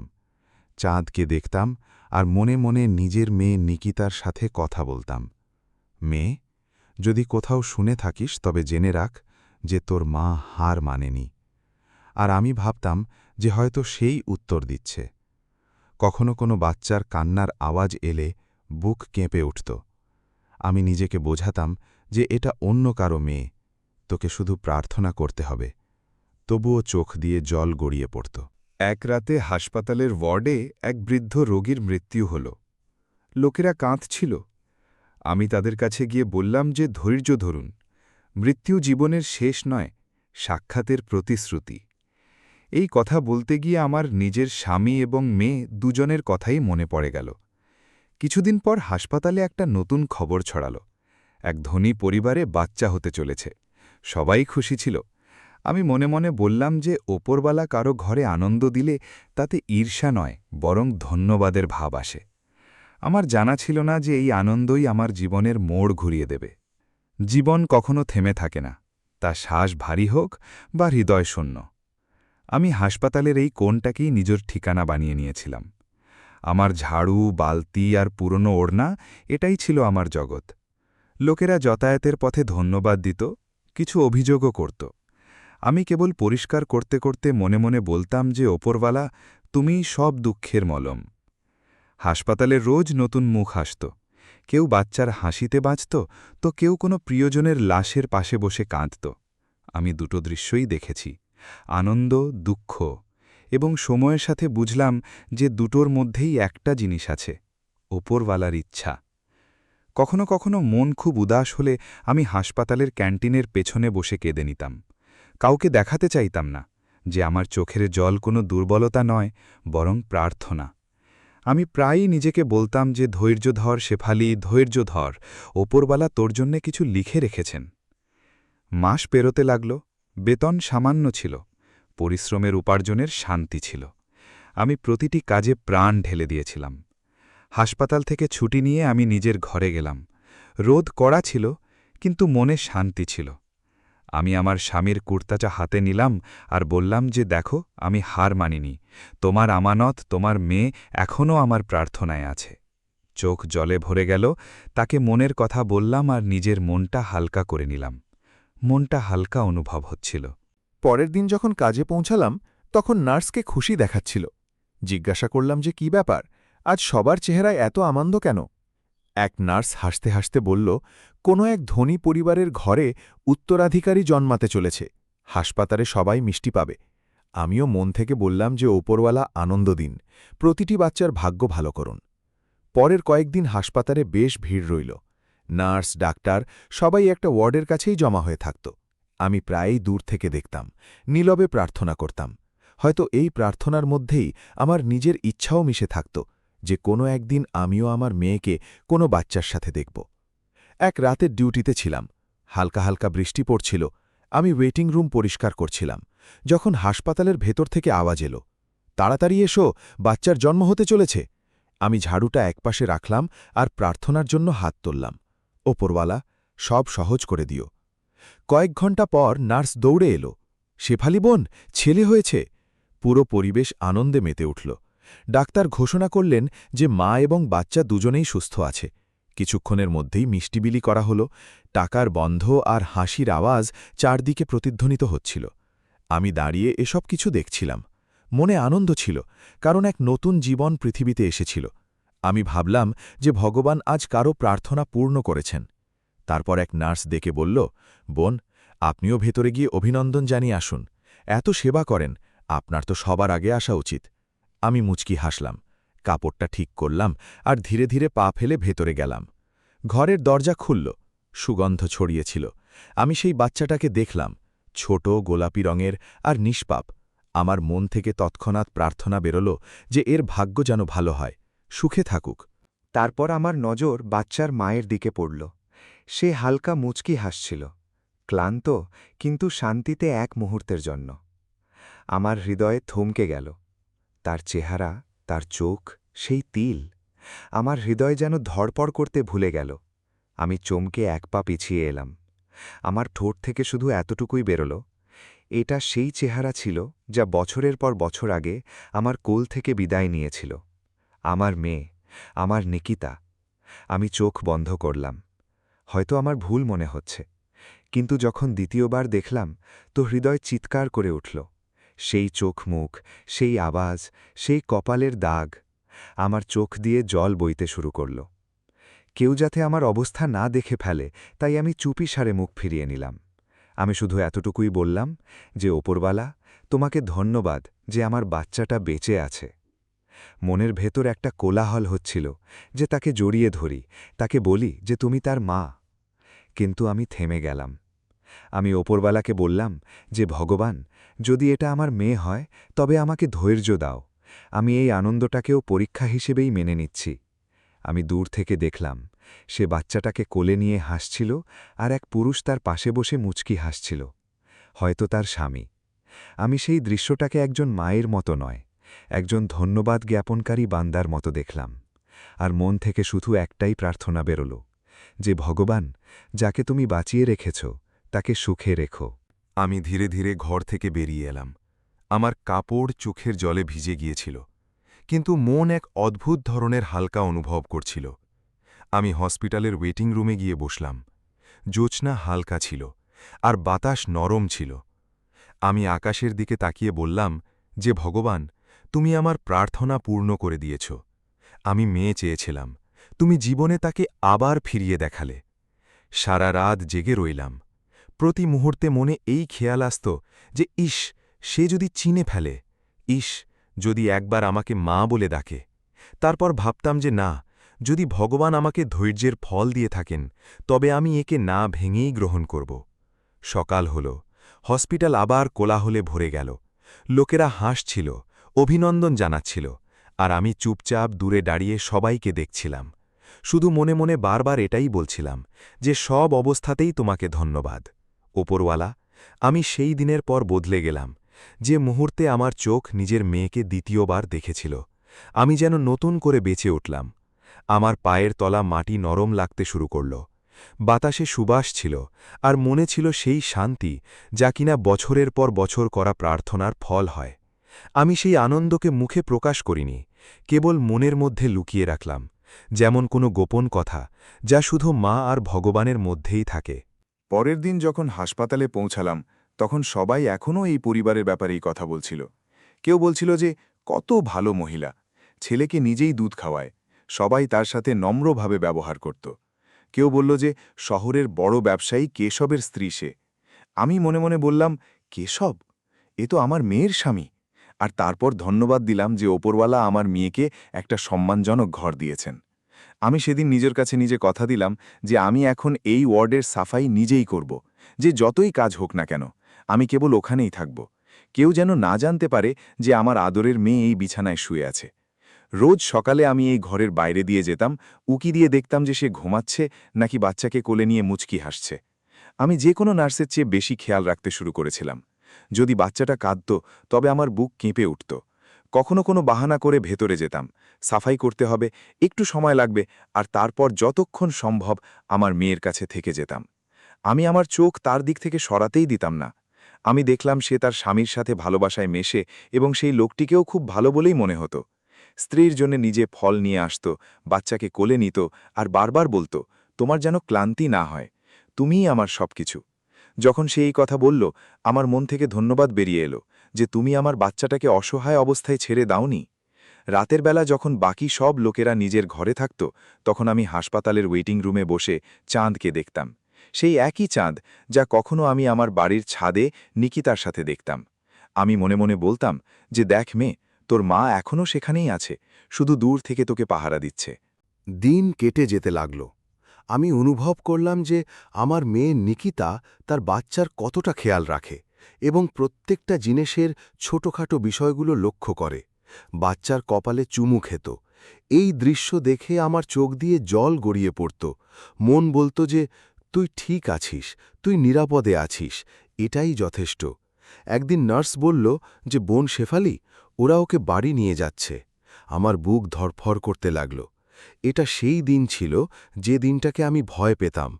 চাঁদকে দেখতাম আর মনে মনে নিজের মেয়ে নিকিতার সাথে কথা বলতাম। মেয়ে, যদি কোথাও শুনে থাকিস তবে জেনে রাখ যে তোর মা হার মানেনি। আর আমি ভাবতাম যে হয়তো সেই উত্তর দিচ্ছে। কখনো কোনো বাচ্চার কান্নার আওয়াজ এলে বুক কেঁপে উঠত। আমি নিজেকে বোঝাতাম যে এটা অন্য কারো মেয়ে, তোকে শুধু প্রার্থনা করতে হবে। তবুও চোখ দিয়ে জল গড়িয়ে পড়ত। এক রাতে হাসপাতালের ওয়ার্ডে এক বৃদ্ধ রোগীর মৃত্যু হল। লোকেরা কাঁদছিল। আমি তাদের কাছে গিয়ে বললাম যে ধৈর্য ধরুন, মৃত্যু জীবনের শেষ নয়, সাক্ষাতের প্রতিশ্রুতি। এই কথা বলতে গিয়ে আমার নিজের স্বামী এবং মেয়ে দুজনের কথাই মনে পড়ে গেল। কিছুদিন পর হাসপাতালে একটা নতুন খবর ছড়াল, এক ধনী পরিবারে বাচ্চা হতে চলেছে। সবাই খুশি ছিল। আমি মনে মনে বললাম যে ওপরওয়ালা কারো ঘরে আনন্দ দিলে তাতে ঈর্ষা নয়, বরং ধন্যবাদের ভাব আসে। আমার জানা ছিল না যে এই আনন্দই আমার জীবনের মোড় ঘুরিয়ে দেবে। জীবন কখনো থেমে থাকে না, তা শ্বাস ভারী হোক বা হৃদয় শূন্য। আমি হাসপাতালের এই কোণটাকেই নিজের ঠিকানা বানিয়ে নিয়েছিলাম। আমার ঝাড়ু, বালতি আর পুরনো ওড়না, এটাই ছিল আমার জগৎ। লোকেরা যাতায়াতের পথে ধন্যবাদ দিত, কিছু অভিযোগও করত। আমি কেবল পরিষ্কার করতে করতে মনে মনে বলতাম যে ওপরওয়ালা, তুমিই সব দুঃখের মলম। হাসপাতালে রোজ নতুন মুখ আসত। কেউ বাচ্চার হাসিতে বাঁচত, তো কেউ কোনো প্রিয়জনের লাশের পাশে বসে কাঁদত। আমি দুটো দৃশ্যই দেখেছি, আনন্দ, দুঃখ, এবং সময়ের সাথে বুঝলাম যে দুটোর মধ্যেই একটা জিনিস আছে, ওপরওয়ালার ইচ্ছা। কখনো কখনো মন খুব উদাস হলে আমি হাসপাতালের ক্যান্টিনের পেছনে বসে কেঁদে নিতাম। কাউকে দেখাতে চাইতাম না যে আমার চোখের জল কোনো দুর্বলতা নয়, বরং প্রার্থনা। আমি প্রায়ই নিজেকে বলতাম যে ধৈর্য ধর শেফালি, ধৈর্য ধর, ওপরওয়ালা তোর জন্যে কিছু লিখে রেখেছেন। মাস পেরোতে লাগল, বেতন সামান্য ছিল, পরিশ্রমের উপার্জনের শান্তি ছিল। আমি প্রতিটি কাজে প্রাণ ঢেলে দিয়েছিলাম। হাসপাতাল থেকে ছুটি নিয়ে আমি নিজের ঘরে গেলাম। রোদ কড়া ছিল, কিন্তু মনে শান্তি ছিল। আমি আমার স্বামীর কুর্তাটা হাতে নিলাম আর বললাম যে দেখো, আমি হার মানিনি, তোমার আমানত, তোমার মেয়ে এখনও আমার প্রার্থনায় আছে। চোখ জলে ভরে গেল, তাকে মনের কথা বললাম আর নিজের মনটা হালকা করে নিলাম। মনটা হালকা অনুভব হচ্ছিল। পরের দিন যখন কাজে পৌঁছালাম তখন নার্সকে খুশি দেখাচ্ছিল। জিজ্ঞাসা করলাম যে কি ব্যাপার, আজ সবার চেহারায় এত আনন্দ কেন? এক নার্স হাসতে হাসতে বলল, কোনো এক ধনী পরিবারের ঘরে উত্তরাধিকারী জন্মাতে চলেছে, হাসপাতালে সবাই মিষ্টি পাবে। আমিও মন থেকে বললাম যে ওপরওয়ালা আনন্দ দিন, প্রতিটি বাচ্চার ভাগ্য ভালো করুন। পরের কয়েকদিন হাসপাতালে বেশ ভিড় রইল। নার্স, ডাক্তার সবাই একটা ওয়ার্ডের কাছেই জমা হয়ে থাকত। আমি প্রায়ই দূর থেকে দেখতাম, নীরবে প্রার্থনা করতাম। হয়তো এই প্রার্থনার মধ্যেই আমার নিজের ইচ্ছাও মিশে থাকত যে কোনো একদিন আমিও আমার মেয়েকে কোনো বাচ্চার সাথে দেখব। এক রাতের ডিউটিতে ছিলাম, হালকা হালকা বৃষ্টি পড়ছিল। আমি ওয়েটিং রুম পরিষ্কার করছিলাম, যখন হাসপাতালের ভেতর থেকে আওয়াজ এলো, তাড়াতাড়ি এসো, বাচ্চার জন্ম হতে চলেছে। আমি ঝাড়ুটা একপাশে রাখলাম আর প্রার্থনার জন্য হাত তুললাম, ওপরওয়ালা, সব সহজ করে দিও। কয়েক ঘণ্টা পর নার্স দৌড়ে এলো, শেফালি বোন, ছেলে হয়েছে। পুরো পরিবেশ আনন্দে মেতে উঠল। ডাক্তার ঘোষণা করলেন যে মা এবং বাচ্চা দুজনেই সুস্থ আছে। কিছুক্ষণের মধ্যেই মিষ্টি বিলি করা হল। টাকার বন্ধ আর হাসির আওয়াজ চারদিকে প্রতিধ্বনিত হচ্ছিল। আমি দাঁড়িয়ে এসব কিছু দেখছিলাম। মনে আনন্দ ছিল, কারণ এক নতুন জীবন পৃথিবীতে এসেছিল। আমি ভাবলাম যে ভগবান আজ কারো প্রার্থনা পূর্ণ করেছেন। তারপর এক নার্স ডেকে বলল, বোন, আপনিও ভেতরে গিয়ে অভিনন্দন জানিয়ে আসুন। এত সেবা করেন, আপনার তো সবার আগে আসা উচিত। আমি মুচকি হাসলাম, কাপড়টা ঠিক করলাম আর ধীরে ধীরে পা ফেলে ভেতরে গেলাম। ঘরের দরজা খুলল, সুগন্ধ ছড়িয়েছিল। আমি সেই বাচ্চাটাকে দেখলাম, ছোট গোলাপি রঙের আর নিষ্পাপ। আমার মন থেকে তৎক্ষণাৎ প্রার্থনা বেরোল যে এর ভাগ্য যেন ভালো হয়, সুখে থাকুক। তারপর আমার নজর বাচ্চার মায়ের দিকে পড়ল। সে হালকা মুচকি হাসছিল, ক্লান্ত কিন্তু শান্তিতে এক মুহূর্তের জন্য। আমার হৃদয়ে থমকে গেল। তার চেহারা, তার চোখ, সেই তিল, আমার হৃদয় যেন ধড়পড় করতে ভুলে গেল। আমি চমকে এক পা পিছিয়ে এলাম। আমার ঠোঁট থেকে শুধু এতটুকুই বেরোল, এটা সেই চেহারা ছিল যা বছরের পর বছর আগে আমার কোল থেকে বিদায় নিয়েছিল। আমার মেয়ে, আমার নিকিতা। আমি চোখ বন্ধ করলাম। হয়তো আমার ভুল মনে হচ্ছে, কিন্তু যখন দ্বিতীয়বার দেখলাম তো হৃদয় চিৎকার করে উঠল। সেই চোখ মুখ, সেই আওয়াজ, সেই কপালের দাগ। আমার চোখ দিয়ে জল বইতে শুরু করল। কেউ যাতে আমার অবস্থা না দেখে ফেলে তাই আমি চুপিসারে মুখ ফিরিয়ে নিলাম। আমি শুধু এতটুকুই বললাম যে ওপরওয়ালা, তোমাকে ধন্যবাদ যে আমার বাচ্চাটা বেঁচে আছে। মনের ভেতর একটা কোলাহল হচ্ছিল যে তাকে জড়িয়ে ধরি, তাকে বলি যে তুমি তার মা। কিন্তু আমি থেমে গেলাম। আমি ওপরওয়ালাকে বললাম যে ভগবান, যদি এটা আমার মেয়ে হয় তবে আমাকে ধৈর্য দাও। আমি এই আনন্দটাকেও পরীক্ষা হিসেবেই মেনে নিচ্ছি। আমি দূর থেকে দেখলাম সে বাচ্চাটাকে কোলে নিয়ে হাসছিল আর এক পুরুষ তার পাশে বসে মুচকি হাসছিল, হয়তো তার স্বামী। আমি সেই দৃশ্যটাকে একজন মায়ের মতো নয়, একজন ধন্যবাদ জ্ঞাপনকারী বান্দার মতো দেখলাম। আর মন থেকে শুধু একটাই প্রার্থনা বেরোল, যে ভগবান, যাকে তুমি বাঁচিয়ে রেখেছ তাকে সুখে রেখো। আমি ধীরে ধীরে ঘর থেকে বেরিয়ে এলাম। আমার কাপড় চোখের জলে ভিজে গিয়েছিল, কিন্তু মন এক অদ্ভুত ধরনের হালকা অনুভব করছিল। আমি হসপিটালের ওয়েটিং রুমে গিয়ে বসলাম। জ্যোৎস্না হালকা ছিল আর বাতাস নরম ছিল। আমি আকাশের দিকে তাকিয়ে বললাম যে ভগবান, তুমি আমার প্রার্থনা পূর্ণ করে দিয়েছ। আমি মেয়ে চেয়েছিলাম, তুমি জীবনে তাকে আবার ফিরিয়ে দেখালে। সারা রাত জেগে রইলাম। প্রতি মুহূর্তে মনে এই খেয়াল আসত যে ইস, সে যদি চিনে ফেলে, ইস, যদি একবার আমাকে মা বলে ডাকে। তারপর ভাবতাম যে না, যদি ভগবান আমাকে ধৈর্যের ফল দিয়ে থাকেন তবে আমি একে না ভেঙেই গ্রহণ করব। সকাল হল, হসপিটাল আবার কোলাহলে ভরে গেল। লোকেরা হাসছিল, অভিনন্দন জানাচ্ছিল, আর আমি চুপচাপ দূরে দাঁড়িয়ে সবাইকে দেখছিলাম। শুধু মনে মনে বারবার এটাই বলছিলাম যে সব অবস্থাতেই তোমাকে ধন্যবাদ ওপরওয়ালা। আমি সেই দিনের পর বদলে গেলাম। যে মুহূর্তে আমার চোখ নিজের মেয়েকে দ্বিতীয়বার দেখেছিল, আমি যেন নতুন করে বেঁচে উঠলাম। আমার পায়ের তলা মাটি নরম লাগতে শুরু করল। বাতাসে সুবাস ছিল, আর মনে ছিল সেই শান্তি যা কিনা বছরের পর বছর করা প্রার্থনার ফল হয়। আমি সেই আনন্দকে মুখে প্রকাশ করিনি, কেবল মনের মধ্যে লুকিয়ে রাখলাম, যেমন কোনো গোপন কথা যা শুধু মা আর ভগবানের মধ্যেই থাকে। পরের দিন যখন হাসপাতালে পৌঁছালাম তখন সবাই এখনও এই পরিবারের ব্যাপারেই কথা বলছিল। কেউ বলছিল যে কত ভালো মহিলা, ছেলেকে নিজেই দুধ খাওয়ায়, সবাই তার সাথে নম্রভাবে ব্যবহার করত। কেউ বলল যে শহরের বড় ব্যবসায়ী কেশবের স্ত্রী সে। আমি মনে মনে বললাম, কেশব, এ তো আমার মেয়ের স্বামী। আর তারপর ধন্যবাদ দিলাম যে ওপরওয়ালা আমার মেয়েকে একটা সম্মানজনক ঘর দিয়েছেন। আমি সেদিন নিজের কাছে নিজে কথা দিলাম যে আমি এখন এই ওয়ার্ডের সাফাই নিজেই করব, যে যতই কাজ হোক না কেন আমি কেবল ওখানেই থাকব। কেউ যেন না জানতে পারে যে আমার আদরের মেয়ে এই বিছানায় শুয়ে আছে। রোজ সকালে আমি এই ঘরের বাইরে দিয়ে যেতাম, উকি দিয়ে দেখতাম যে সে ঘুমাচ্ছে নাকি বাচ্চাকে কোলে নিয়ে মুচকি হাসছে। আমি যে কোনো নার্সের চেয়ে বেশি খেয়াল রাখতে শুরু করেছিলাম। যদি বাচ্চাটা কাঁদত তবে আমার বুক কেঁপে উঠত। কখনো কোনো বাহানা করে ভেতরে যেতাম, সাফাই করতে হবে, একটু সময় লাগবে, আর তারপর যতক্ষণ সম্ভব আমার মেয়ের কাছে থেকে যেতাম। আমি আমার চোখ তার দিক থেকে সরাতেই দিতাম না। আমি দেখলাম সে তার স্বামীর সাথে ভালোবাসায় মেশে, এবং সেই লোকটিকেও খুব ভালো বলেই মনে হতো। স্ত্রীর জন্য নিজে ফল নিয়ে আসত, বাচ্চাকে কোলে নিত, আর বারবার বলতো, তোমার যেন ক্লান্তি না হয়, তুমিই আমার সবকিছু। যখন সে এই কথা বলল, আমার মন থেকে ধন্যবাদ বেরিয়ে এলো, যে তুমি আমার বাচ্চাটাকে অসহায় অবস্থায় ছেড়ে দাওনি। রাতের বেলা যখন বাকি সব লোকেরা নিজের ঘরে থাকত, তখন আমি হাসপাতালের ওয়েটিং রুমে বসে চাঁদকে দেখতাম। সেই একই চাঁদ যা কখনো আমি আমার বাড়ির ছাদে নিকিতার সাথে দেখতাম। আমি মনে মনে বলতাম যে দেখ মেয়ে, তোর মা এখনও সেখানেই আছে, শুধু দূর থেকে তোকে পাহারা দিচ্ছে। দিন কেটে যেতে লাগল। আমি অনুভব করলাম যে আমার মেয়ে নিকিতা তার বাচ্চার কতটা খেয়াল রাখে এবং প্রত্যেকটা জিনিসের ছোটখাটো বিষয়গুলো লক্ষ্য করে। বাচ্চার কপালে চুমু খেত। এই দৃশ্য দেখে আমার চোখ দিয়ে জল গড়িয়ে পড়ত। মন বলতো যে তুই ঠিক আছিস, তুই নিরাপদে আছিস, এটাই যথেষ্ট। একদিন নার্স বলল যে বোন শেফালি, ওরা ওকে বাড়ি নিয়ে যাচ্ছে। আমার বুক ধরফর করতে লাগল। এটা সেই দিন ছিল যে দিনটাকে আমি ভয় পেতাম।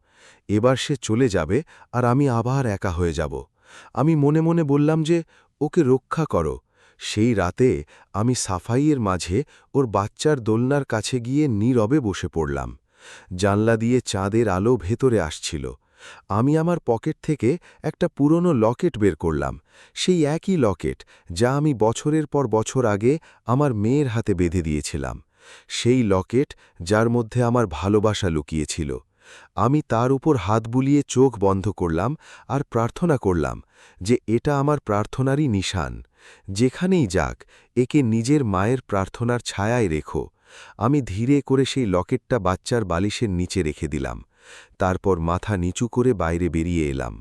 এবার সে চলে যাবে আর আমি আবার একা হয়ে যাব। আমি মনে মনে বললাম যে ওকে রক্ষা করো। সেই রাতে আমি সাফাইয়ের মাঝে ওর বাচ্চার দোলনার কাছে গিয়ে নীরবে বসে পড়লাম। জানলা দিয়ে চাঁদের আলো ভেতরে আসছিল। আমি আমার পকেট থেকে একটা পুরনো লকেট বের করলাম, সেই একই লকেট যা আমি বছরের পর বছর আগে আমার মেয়ের হাতে বেঁধে দিয়েছিলাম। সেই লকেট যার মধ্যে আমার ভালোবাসা লুকিয়েছিল। আমি তার উপর হাত বুলিয়ে চোখ বন্ধ করলাম আর প্রার্থনা করলাম যে এটা আমার প্রার্থনারই নিশান। যেখানেই যাক, একে নিজের মায়ের প্রার্থনার ছায়ায় রেখো। আমি ধীরে করে সেই লকেটটা বাচ্চার বালিশের নিচে রেখে দিলাম। তারপর মাথা নিচু করে বাইরে বেরিয়ে এলাম।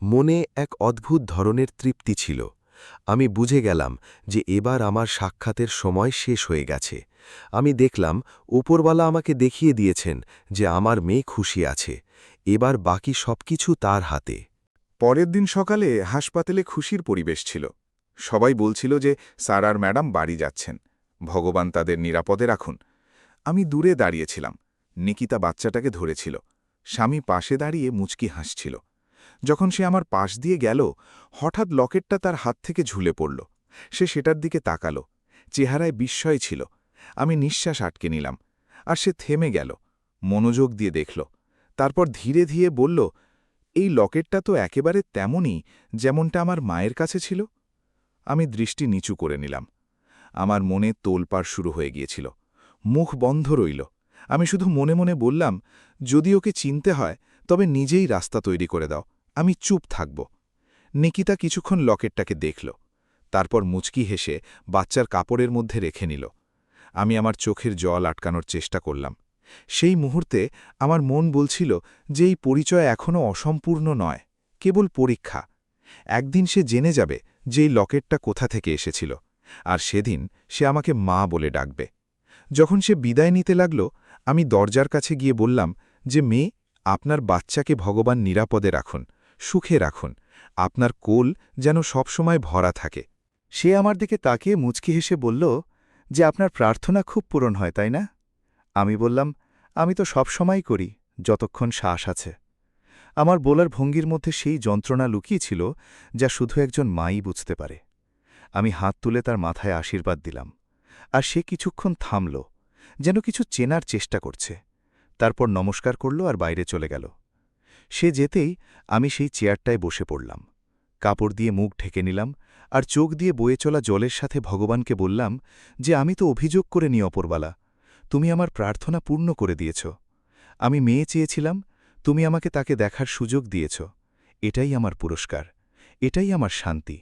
মনে এক অদ্ভুত ধরনের তৃপ্তি ছিল। আমি বুঝে গেলাম যে এবার আমার সাক্ষাতের সময় শেষ হয়ে গেছে। আমি দেখলাম উপরওয়ালা আমাকে দেখিয়ে দিয়েছেন যে আমার মেয়ে খুশি আছে। এবার বাকি সবকিছু তার হাতে। পরের দিন সকালে হাসপাতালে খুশির পরিবেশ ছিল। সবাই বলছিল যে স্যার আর ম্যাডাম বাড়ি যাচ্ছেন, ভগবান তাদের নিরাপদে রাখুন। আমি দূরে দাঁড়িয়েছিলাম। নিকিতা বাচ্চাটাকে ধরেছিল। স্বামী পাশে দাঁড়িয়ে মুচকি হাসছিল। যখন সে আমার পাশ দিয়ে গেল, হঠাৎ লকেটটা তার হাত থেকে ঝুলে পড়ল। সে সেটার দিকে তাকালো। চেহারায় বিস্ময় ছিল। আমি নিঃশ্বাস আটকে নিলাম। আর সে থেমে গেল, মনোযোগ দিয়ে দেখল। তারপর ধীরে ধীরে বলল, এই লকেটটা তো একেবারে তেমনই যেমনটা আমার মায়ের কাছে ছিল। আমি দৃষ্টি নিচু করে নিলাম। আমার মনে তোলপাড় শুরু হয়ে গিয়েছিল। মুখ বন্ধ রইল। আমি শুধু মনে মনে বললাম, যদি ওকে চিনতে হয় তবে নিজেই রাস্তা তৈরি করে দাও, আমি চুপ থাকব। নিকিতা কিছুক্ষণ লকেটটাকে দেখল, তারপর মুচকি হেসে বাচ্চার কাপড়ের মধ্যে রেখে নিল। আমি আমার চোখের জল আটকানোর চেষ্টা করলাম। সেই মুহূর্তে আমার মন বলছিল যে এই পরিচয় এখনও অসম্পূর্ণ নয়, কেবল পরীক্ষা। একদিন সে জেনে যাবে যে এই লকেটটা কোথা থেকে এসেছিল, আর সেদিন সে আমাকে মা বলে ডাকবে। যখন সে বিদায় নিতে লাগল, আমি দরজার কাছে গিয়ে বললাম যে মেয়ে, আপনার বাচ্চাকে ভগবান নিরাপদে রাখুন, সুখে রাখুন, আপনার কোল যেন সবসময় ভরা থাকে। সে আমার দিকে তাকিয়ে মুচকি হেসে বলল যে আপনার প্রার্থনা খুব পূরণ হয়, তাই না? আমি বললাম, আমি তো সবসময় করি, যতক্ষণ শ্বাস আছে। আমার বলার ভঙ্গির মধ্যে সেই যন্ত্রণা লুকিয়েছিল যা শুধু একজন মাই বুঝতে পারে। আমি হাত তুলে তার মাথায় আশীর্বাদ দিলাম, আর সে কিছুক্ষণ থামল, যেন কিছু চেনার চেষ্টা করছে। তারপর নমস্কার করল আর বাইরে চলে গেল। সে যেতেই আমি সেই চেয়ারটায় বসে পড়লাম। কাপড় দিয়ে মুখ ঢেকে নিলাম আর চোখ দিয়ে বয়ে চলা জলের সাথে ভগবানকে বললাম যে আমি তো অভিযোগ করে নি অপরবালা, তুমি আমার প্রার্থনা পূর্ণ করে দিয়েছ। আমি মেয়ে চেয়েছিলাম, তুমি আমাকে তাকে দেখার সুযোগ দিয়েছ। এটাই আমার পুরস্কার, এটাই আমার শান্তি।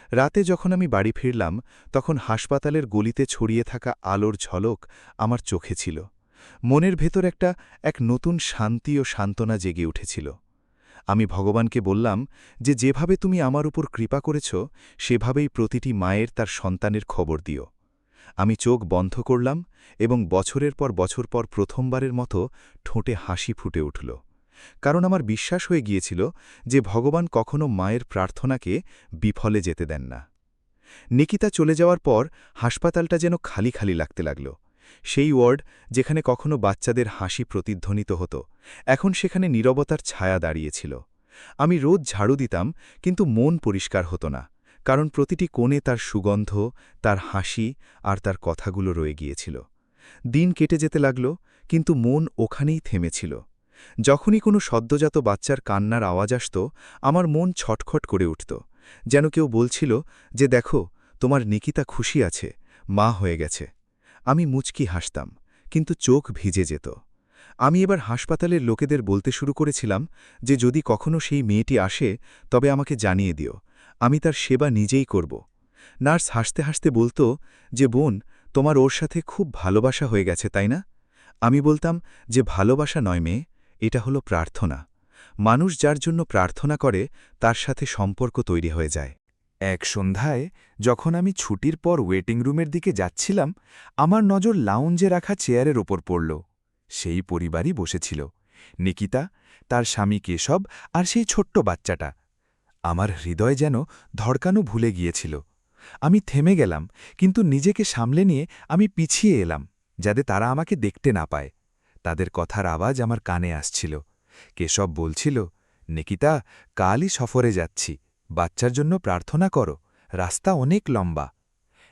রাতে যখন আমি বাড়ি ফিরলাম, তখন হাসপাতালের গলিতে ছড়িয়ে থাকা আলোর ঝলক আমার চোখে ছিল। মনের ভেতর এক নতুন শান্তি ও সান্ত্বনা জেগে উঠেছিল। আমি ভগবানকে বললাম যে যেভাবে তুমি আমার উপর কৃপা করেছ, সেভাবেই প্রতিটি মায়ের তার সন্তানের খবর দিও। আমি চোখ বন্ধ করলাম এবং বছরের পর বছর পর প্রথমবারের মতো ঠোঁটে হাসি ফুটে উঠল, কারণ আমার বিশ্বাস হয়ে গিয়েছিল যে ভগবান কখনো মায়ের প্রার্থনাকে বিফলে যেতে দেন না। নিকিতা চলে যাওয়ার পর হাসপাতালটা যেন খালি খালি লাগতে লাগল। সেই ওয়ার্ড যেখানে কখনো বাচ্চাদের হাসি প্রতিধ্বনিত হতো, এখন সেখানে নীরবতার ছায়া দাঁড়িয়েছিল। আমি রোজ ঝাড়ু দিতাম, কিন্তু মন পরিষ্কার হতো না, কারণ প্রতিটি কোণে তার সুগন্ধ, তার হাসি আর তার কথাগুলো রয়ে গিয়েছিল। দিন কেটে যেতে লাগল, কিন্তু মন ওখানেই থেমেছিল। যখনই কোনো সদ্যজাত বাচ্চার কান্নার আওয়াজ আসত, আমার মন ছটখট করে উঠত, যেন কেউ বলছিল যে দেখো তোমার নিকিতা খুশি আছে, মা হয়ে গেছে। আমি মুচকি হাসতাম, কিন্তু চোখ ভিজে যেত। আমি এবার হাসপাতালের লোকেদের বলতে শুরু করেছিলাম যে যদি কখনো সেই মেয়েটি আসে তবে আমাকে জানিয়ে দিও, আমি তার সেবা নিজেই করব। নার্স হাসতে হাসতে বলতো যে বোন, তোমার ওর সাথে খুব ভালোবাসা হয়ে গেছে তাই না? আমি বলতাম যে ভালোবাসা নয় মেয়ে, এটা হলো প্রার্থনা। মানুষ যার জন্য প্রার্থনা করে তার সাথে সম্পর্ক তৈরি হয়ে যায়। এক সন্ধ্যায় যখন আমি ছুটির পর ওয়েটিং রুমের দিকে যাচ্ছিলাম, আমার নজর লাউঞ্জে রাখা চেয়ারের ওপর পড়ল। সেই পরিবারই বসেছিল, নিকিতা, তার স্বামী কেশব আর সেই ছোট্ট বাচ্চাটা। আমার হৃদয় যেন ধড়কানো ভুলে গিয়েছিল। আমি থেমে গেলাম, কিন্তু নিজেকে সামলে নিয়ে আমি পিছিয়ে এলাম, যাতে তারা আমাকে দেখতে না পায়। তাদের কথার আওয়াজ আমার কানে আসছিল। কেশব বলছিল, নিকিতা, কালই সফরে যাচ্ছি, বাচ্চার জন্য প্রার্থনা করো, রাস্তা অনেক লম্বা।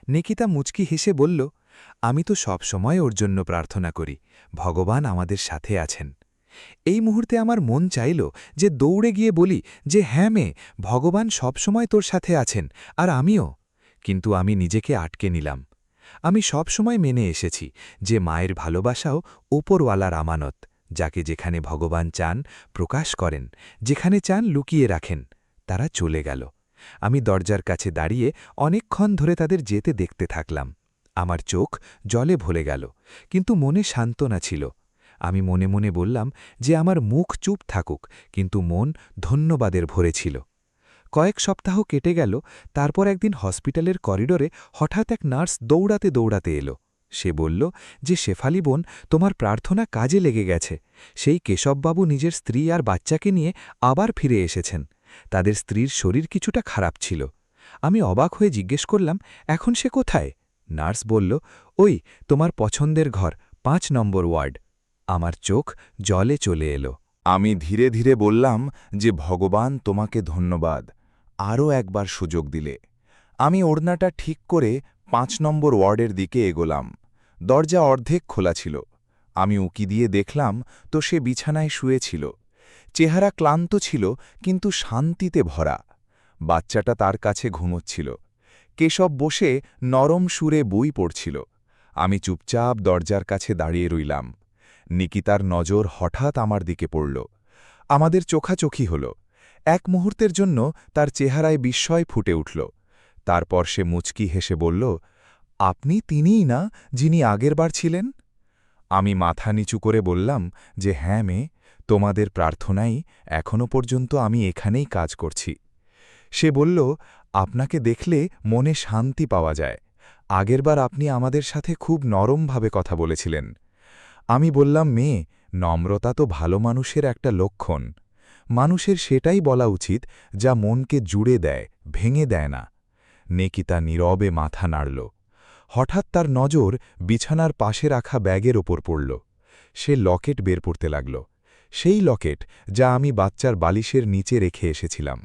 নিকিতা মুচকি হেসে বলল, আমি তো সব সময় ওর জন্য প্রার্থনা করি, ভগবান আমাদের সাথে আছেন। এই মুহূর্তে আমার মন চাইল যে দৌড়ে গিয়ে বলি যে হ্যাঁ মেয়ে, ভগবান সবসময় তোর সাথে আছেন, আর আমিও। কিন্তু আমি নিজেকে আটকে নিলাম। আমি সব সময় মেনে এসেছি যে মায়ের ভালোবাসাও ওপরওয়ালার আমানত, যাকে যেখানে ভগবান চান প্রকাশ করেন, যেখানে চান লুকিয়ে রাখেন। তারা চলে গেল। আমি দরজার কাছে দাঁড়িয়ে অনেকক্ষণ ধরে তাদের যেতে দেখতে থাকলাম। আমার চোখ জলে ভরে গেল, কিন্তু মনে সান্ত্বনা ছিল। আমি মনে মনে বললাম যে আমার মুখ চুপ থাকুক, কিন্তু মন ধন্যবাদের ভরে ছিল। কয়েক সপ্তাহ কেটে গেল। তারপর একদিন হসপিটালের করিডোরে হঠাৎ এক নার্স দৌড়াতে দৌড়াতে এলো। সে বলল যে শেফালি বোন, তোমার প্রার্থনা কাজে লেগে গেছে। সেই কেশববাবু নিজের স্ত্রী আর বাচ্চাকে নিয়ে আবার ফিরে এসেছেন। তাদের স্ত্রীর শরীর কিছুটা খারাপ ছিল। আমি অবাক হয়ে জিজ্ঞেস করলাম, এখন সে কোথায়? নার্স বলল, ওই তোমার পছন্দের ঘর, ৫ নম্বর ওয়ার্ড। আমার চোখ জলে চলে এলো। আমি ধীরে ধীরে বললাম যে ভগবান তোমাকে ধন্যবাদ, আরও একবার সুযোগ দিলে। আমি ওড়নাটা ঠিক করে ৫ নম্বর ওয়ার্ডের দিকে এগোলাম। দরজা অর্ধেক খোলা ছিল। আমি উঁকি দিয়ে দেখলাম তো সে বিছানায় শুয়েছিল। চেহারা ক্লান্ত ছিল, কিন্তু শান্তিতে ভরা। বাচ্চাটা তার কাছে ঘুমোচ্ছিল। কেশব বসে নরম সুরে বই পড়ছিল। আমি চুপচাপ দরজার কাছে দাঁড়িয়ে রইলাম। নিকিতার নজর হঠাৎ আমার দিকে পড়ল। আমাদের চোখাচোখি হল। এক মুহূর্তের জন্য তার চেহারায় বিস্ময় ফুটে উঠল। তারপর সে মুচকি হেসে বলল, আপনি তিনিই না যিনি আগেরবার ছিলেন? আমি মাথা নিচু করে বললাম যে হ্যাঁ মেয়ে, তোমাদের প্রার্থনাই এখনো পর্যন্ত আমি এখানেই কাজ করছি। সে বলল, আপনাকে দেখলে মনে শান্তি পাওয়া যায়। আগেরবার আপনি আমাদের সাথে খুব নরমভাবে কথা বলেছিলেন। আমি বললাম, মেয়ে, নম্রতা তো ভালো মানুষের একটা লক্ষণ। মানুষের সেটাই বলা উচিত যা মনকে জুড়ে দেয়, ভেঙে দেয় না। নিকিতা নীরবে মাথা নাড়ল। হঠাৎ তার নজর বিছানার পাশে রাখা ব্যাগের ওপর পড়ল। সে লকেট বের করতে লাগল, সেই লকেট যা আমি বাচ্চার বালিশের নিচে রেখে এসেছিলাম।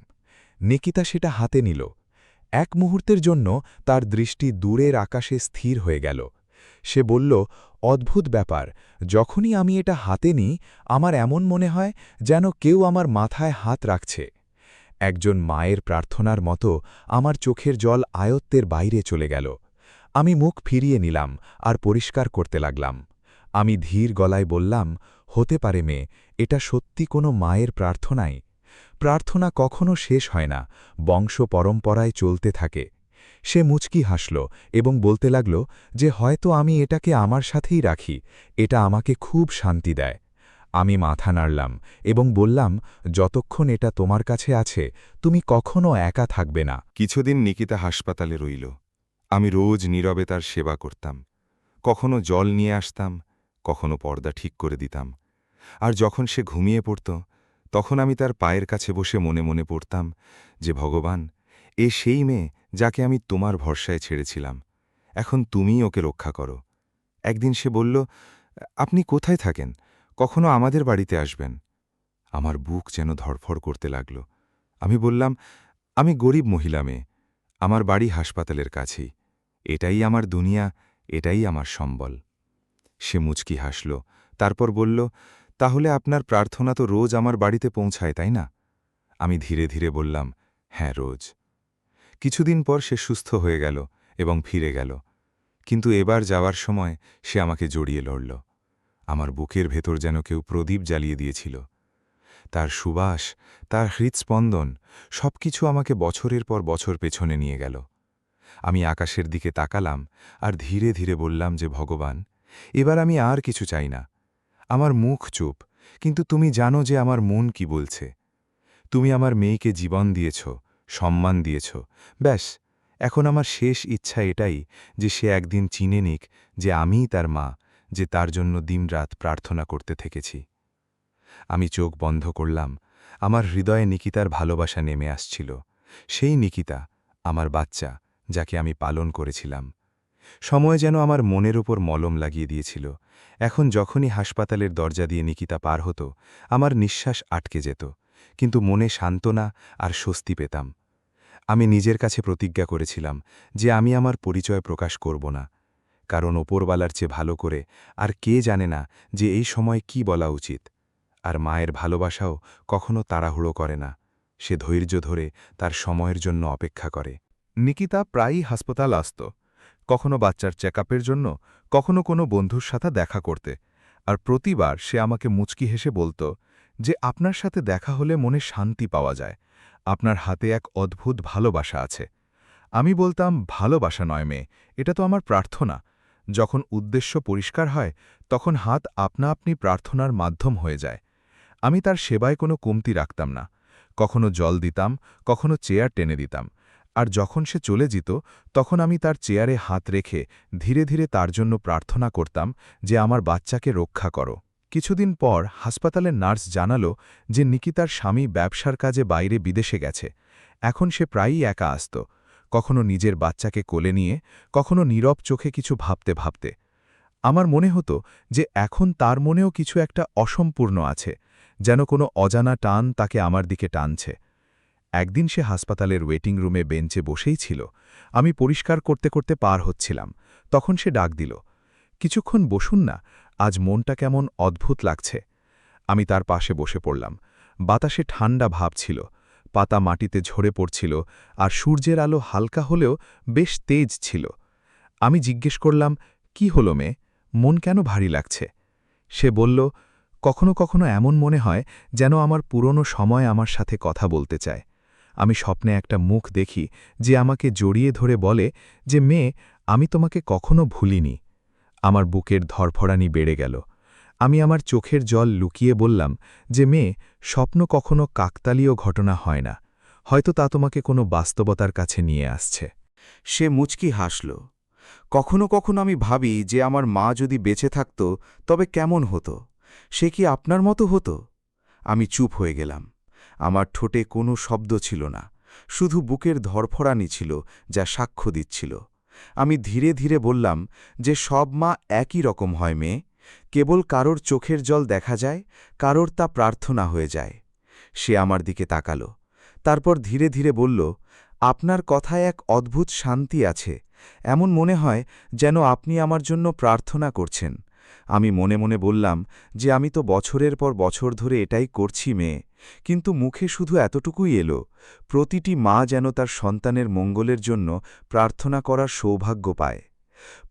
নিকিতা সেটা হাতে নিল। এক মুহূর্তের জন্য তার দৃষ্টি দূরের আকাশে স্থির হয়ে গেল। সে বলল, অদ্ভুত ব্যাপার, যখনই আমি এটা হাতে নিই আমার এমন মনে হয় যেন কেউ আমার মাথায় হাত রাখছে। একজন মায়ের প্রার্থনার মতো আমার চোখের জল আয়ত্তের বাইরে চলে গেল। আমি মুখ ফিরিয়ে নিলাম আর পরিষ্কার করতে লাগলাম। আমি ধীর গলায় বললাম, হতে পারে মেয়ে, এটা সত্যি কোনো মায়ের প্রার্থনাই। প্রার্থনা কখনো শেষ হয় না, বংশ পরম্পরায় চলতে থাকে। সে মুচকি হাসল এবং বলতে লাগল যে হয়তো আমি এটাকে আমার সাথেই রাখি, এটা আমাকে খুব শান্তি দেয়। আমি মাথা নাড়লাম এবং বললাম, যতক্ষণ এটা তোমার কাছে আছে তুমি কখনো একা থাকবে না। কিছুদিন নিকিতা হাসপাতালে রইল। আমি রোজ নীরবে তার সেবা করতাম। কখনো জল নিয়ে আসতাম, কখনো পর্দা ঠিক করে দিতাম। আর যখন সে ঘুমিয়ে পড়ত তখন আমি তার পায়ের কাছে বসে মনে মনে পড়তাম যে ভগবান, এ সেই মেয়ে যাকে আমি তোমার ভরসায় ছেড়েছিলাম, এখন তুমিই ওকে রক্ষা করো। একদিন সে বলল, আপনি কোথায় থাকেন, কখনো আমাদের বাড়িতে আসবেন। আমার বুক যেন ধড়ফড় করতে লাগল। আমি বললাম, আমি গরিব মহিলা মেয়ে, আমার বাড়ি হাসপাতালের কাছেই, এটাই আমার দুনিয়া, এটাই আমার সম্বল। সে মুচকি হাসল, তারপর বলল, তাহলে আপনার প্রার্থনা তো রোজ আমার বাড়িতে পৌঁছায় তাই না? আমি ধীরে ধীরে বললাম, হ্যাঁ রোজ। কিছুদিন পর সে সুস্থ হয়ে গেল এবং ফিরে গেল, কিন্তু এবার যাওয়ার সময় সে আমাকে জড়িয়ে লড়ল। আমার বুকের ভেতর যেন কেউ প্রদীপ জ্বালিয়ে দিয়েছিল। তার সুবাস, তার হৃৎস্পন্দন, সবকিছু আমাকে বছরের পর বছর পেছনে নিয়ে গেল। আমি আকাশের দিকে তাকালাম আর ধীরে ধীরে বললাম যে ভগবান, এবার আমি আর কিছু চাই না। আমার মুখ চুপ, কিন্তু তুমি জানো যে আমার মন কি বলছে। তুমি আমার মেয়েকে জীবন দিয়েছ, সম্মান দিয়েছ, ব্যাস এখন আমার শেষ ইচ্ছা এটাই যে সে একদিন চিনে নিক যে আমিই তার মা, যে তার জন্য দিনরাত প্রার্থনা করতে থেকেছি। আমি চোখ বন্ধ করলাম। আমার হৃদয়ে নিকিতার ভালোবাসা নেমে আসছিল, সেই নিকিতা, আমার বাচ্চা, যাকে আমি পালন করেছিলাম। সময় যেন আমার মনের উপর মলম লাগিয়ে দিয়েছিল। এখন যখনই হাসপাতালের দরজা দিয়ে নিকিতা পার হতো, আমার নিঃশ্বাস আটকে যেত, কিন্তু মনে সান্ত্বনা আর স্বস্তি পেতাম। আমি নিজের কাছে প্রতিজ্ঞা করেছিলাম যে আমি আমার পরিচয় প্রকাশ করব না, কারণ ওপরওয়ালার চেয়ে ভালো করে আর কে জানে না যে এই সময় কি বলা উচিত। আর মায়ের ভালোবাসাও কখনো তাড়াহুড়ো করে না, সে ধৈর্য ধরে তার সময়ের জন্য অপেক্ষা করে। নিকিতা প্রায়ই হাসপাতাল আসত, কখনো বাচ্চার চেকআপের জন্য, কখনো কোনো বন্ধুর সাথে দেখা করতে, আর প্রতিবার সে আমাকে মুচকি হেসে বলত যে আপনার সাথে দেখা হলে মনে শান্তি পাওয়া যায়, আপনার হাতে এক অদ্ভুত ভালোবাসা আছে। আমি বলতাম, ভালোবাসা নয় মেয়ে, এটা তো আমার প্রার্থনা। যখন উদ্দেশ্য পরিষ্কার হয় তখন হাত আপনা আপনি প্রার্থনার মাধ্যম হয়ে যায়। আমি তার সেবায় কোনো কমতি রাখতাম না, কখনো জল দিতাম, কখনো চেয়ার টেনে দিতাম, আর যখন সে চলে যেত তখন আমি তার চেয়ারে হাত রেখে ধীরে ধীরে তার জন্য প্রার্থনা করতাম যে আমার বাচ্চাকে রক্ষা করো। কিছুদিন পর হাসপাতালের নার্স জানালো যে নিকিতার স্বামী ব্যবসার কাজে বাইরে বিদেশে গেছে। এখন সে প্রায়ই একা আসত, কখনো নিজের বাচ্চাকে কোলে নিয়ে, কখনো নীরব চোখে কিছু ভাবতে ভাবতে। আমার মনে হতো যে এখন তার মনেও কিছু একটা অসম্পূর্ণ আছে, যেন কোনো অজানা টান তাকে আমার দিকে টানছে। একদিন সে হাসপাতালের ওয়েটিং রুমে বেঞ্চে বসেই ছিল। আমি পরিষ্কার করতে করতে পার হচ্ছিলাম, তখন সে ডাক দিল, কিছুক্ষণ বসুন না, আজ মনটা কেমন অদ্ভুত লাগছে। আমি তার পাশে বসে পড়লাম। বাতাসে ঠান্ডা ভাব ছিল, পাতা মাটিতে ঝরে পড়ছিল, আর সূর্যের আলো হালকা হলেও বেশ তেজ ছিল। আমি জিজ্ঞেস করলাম, কি হলো মেয়ে, মন কেন ভারী লাগছে? সে বলল, কখনো কখনো এমন মনে হয় যেন আমার পুরনো সময় আমার সাথে কথা বলতে চায়। আমি স্বপ্নে একটা মুখ দেখি যে আমাকে জড়িয়ে ধরে বলে যে মেয়ে, আমি তোমাকে কখনো ভুলিনি। আমার বুকের ধরফড়ানি বেড়ে গেল। আমি আমার চোখের জল লুকিয়ে বললাম যে মেয়ে, স্বপ্ন কখনো কাকতালীয় ঘটনা হয় না, হয়তো তা তোমাকে কোনো বাস্তবতার কাছে নিয়ে আসছে। সে মুচকি হাসল। কখনো কখনো আমি ভাবি যে আমার মা যদি বেঁচে থাকত তবে কেমন হতো, সে কি আপনার মতো হতো? আমি চুপ হয়ে গেলাম। আমার ঠোঁটে কোনো শব্দ ছিল না, শুধু বুকের ধরফড়ানি ছিল যা সাক্ষ্য দিচ্ছিল। আমি ধীরে ধীরে বললাম যে সব মা একই রকম হয় মেয়ে, কেবল কারোর চোখের জল দেখা যায়, কারোর তা প্রার্থনা হয়ে যায়। সে আমার দিকে তাকালো, তারপর ধীরে ধীরে বলল, আপনার কথায় এক অদ্ভুত শান্তি আছে, এমন মনে হয় যেন আপনি আমার জন্য প্রার্থনা করছেন। আমি মনে মনে বললাম যে আমি তো বছরের পর বছর ধরে এটাই করছি মেয়ে, কিন্তু মুখে শুধু এতটুকুই এলো, প্রতিটি মা যেন তার সন্তানের মঙ্গলের জন্য প্রার্থনা করার সৌভাগ্য পায়।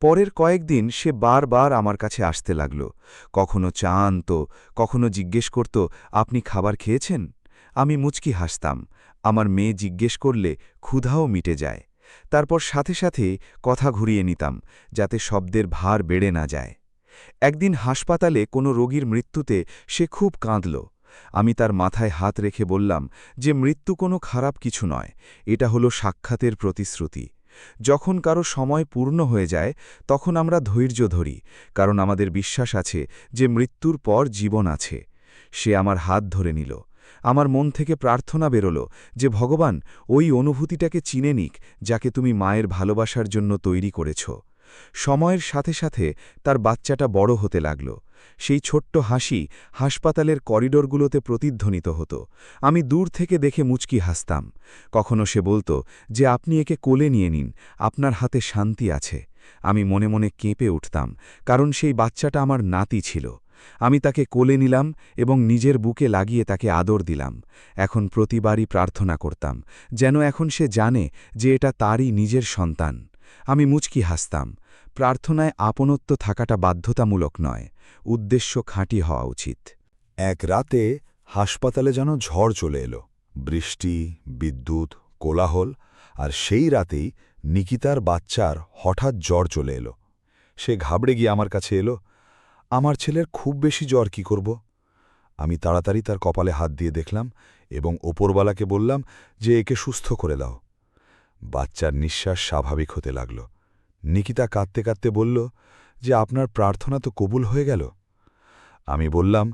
পরের কয়েকদিন সে বারবার আমার কাছে আসতে লাগল, কখনো চা আনত, কখনো জিজ্ঞেস করত, আপনি খাবার খেয়েছেন? আমি মুচকি হাসতাম, আমার মেয়ে জিজ্ঞেস করলে ক্ষুধাও মিটে যায়। তারপর সাথে সাথে কথা ঘুরিয়ে নিতাম, যাতে শব্দের ভার বেড়ে না যায়। একদিন হাসপাতালে কোনো রোগীর মৃত্যুতে সে খুব কাঁদল। আমি তার মাথায় হাত রেখে বললাম যে মৃত্যু কোনো খারাপ কিছু নয়, এটা হলো সাক্ষাতের প্রতিশ্রুতি। যখন কারো সময় পূর্ণ হয়ে যায় তখন আমরা ধৈর্য ধরি, কারণ আমাদের বিশ্বাস আছে যে মৃত্যুর পর জীবন আছে। সে আমার হাত ধরে নিল। আমার মন থেকে প্রার্থনা বেরোল যে ভগবান ওই অনুভূতিটাকে চিনে নিক যাকে তুমি মায়ের ভালোবাসার জন্য তৈরি করেছ। সময়ের সাথে সাথে তার বাচ্চাটা বড় হতে লাগল। সেই ছোট্ট হাসি হাসপাতালের করিডোরগুলোতে প্রতিধ্বনিত হতো। আমি দূর থেকে দেখে মুচকি হাসতাম। কখনো সে বলত যে আপনি একে কোলে নিয়ে নিন, আপনার হাতে শান্তি আছে। আমি মনে মনে কেঁপে উঠতাম, কারণ সেই বাচ্চাটা আমার নাতি ছিল। আমি তাকে কোলে নিলাম এবং নিজের বুকে লাগিয়ে তাকে আদর দিলাম। এখন প্রতিবারই প্রার্থনা করতাম, যেন এখন সে জানে যে এটা তারই নিজের সন্তান। আমি মুচকি হাসতাম। প্রার্থনায় আপনত্ব থাকাটা বাধ্যতামূলক নয়, উদ্দেশ্য খাঁটি হওয়া উচিত। এক রাতে হাসপাতালে যেন ঝড় চলে এলো। বৃষ্টি, বিদ্যুৎ, কোলাহল, আর সেই রাতেই নিকিতার বাচ্চার হঠাৎ জ্বর চলে এলো। সে ঘাবড়ে গিয়ে আমার কাছে এলো। আমার ছেলের খুব বেশি জ্বর, কি করব? আমি তাড়াতাড়ি তার কপালে হাত দিয়ে দেখলাম এবং ওপরওয়ালাকে বললাম যে একে সুস্থ করে দাও। বাচ্চার নিঃশ্বাস স্বাভাবিক হতে লাগল। নিকিতা কাঁদতে কাঁদতে বলল যে আপনার প্রার্থনা তো কবুল হয়ে গেল। আমি বললাম,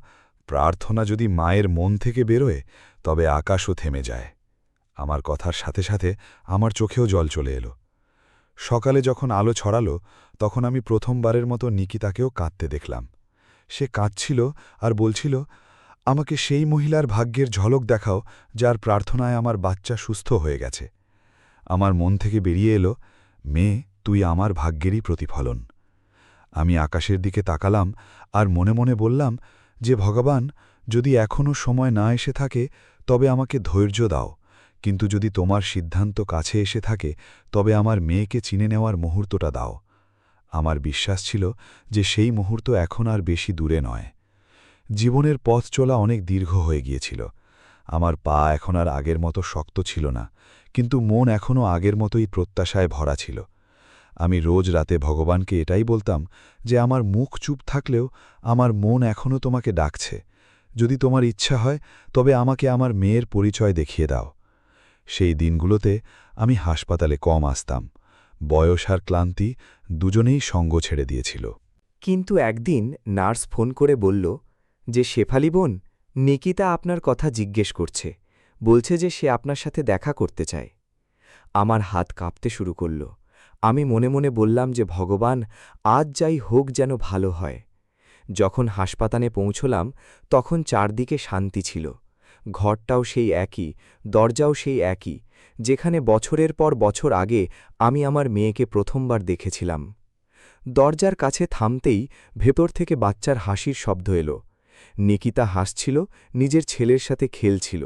প্রার্থনা যদি মায়ের মন থেকে বেরোয় তবে আকাশও থেমে যায়। আমার কথার সাথে সাথে আমার চোখেও জল চলে এলো। সকালে যখন আলো ছড়ালো তখন আমি প্রথমবারের মতো নিকিতাকেও কাঁদতে দেখলাম। সে কাঁদছিল আর বলছিল, আমাকে সেই মহিলার ভাগ্যের ঝলক দেখাও যার প্রার্থনায় আমার বাচ্চা সুস্থ হয়ে গেছে। আমার মন থেকে বেরিয়ে এলো, মেয়ে, তুই আমার ভাগ্যেরই প্রতিফলন। আমি আকাশের দিকে তাকালাম আর মনে মনে বললাম যে ভগবান, যদি এখনও সময় না এসে থাকে তবে আমাকে ধৈর্য দাও, কিন্তু যদি তোমার সিদ্ধান্ত কাছে এসে থাকে তবে আমার মেয়েকে চিনে নেওয়ার মুহূর্তটা দাও। আমার বিশ্বাস ছিল যে সেই মুহূর্ত এখন আর বেশি দূরে নয়। জীবনের পথ চলা অনেক দীর্ঘ হয়ে গিয়েছিল। আমার পা এখন আর আগের মতো শক্ত ছিল না, কিন্তু মন এখনও আগের মতোই প্রত্যাশায় ভরা ছিল। আমি রোজ রাতে ভগবানকে এটাই বলতাম যে আমার মুখ চুপ থাকলেও আমার মন এখনও তোমাকে ডাকছে। যদি তোমার ইচ্ছা হয় তবে আমাকে আমার মেয়ের পরিচয় দেখিয়ে দাও। সেই দিনগুলোতে আমি হাসপাতালে কম আসতাম। বয়স আর ক্লান্তি দুজনেই সঙ্গ ছেড়ে দিয়েছিল। কিন্তু একদিন নার্স ফোন করে বলল যে শেফালি বোন, নিকিতা আপনার কথা জিজ্ঞেস করছে, বলছে যে সে আপনার সাথে দেখা করতে চায়। আমার হাত কাঁপতে শুরু করল। আমি মনে মনে বললাম যে ভগবান, আজ যাই হোক যেন ভালো হয়। যখন হাসপাতালে পৌঁছলাম তখন চারদিকে শান্তি ছিল। ঘরটাও সেই একই, দরজাও সেই একই, যেখানে বছরের পর বছর আগে আমি আমার মেয়েকে প্রথমবার দেখেছিলাম। দরজার কাছে থামতেই ভেতর থেকে বাচ্চার হাসির শব্দ এলো। নিকিতা হাসছিল, নিজের ছেলের সাথে খেলছিল।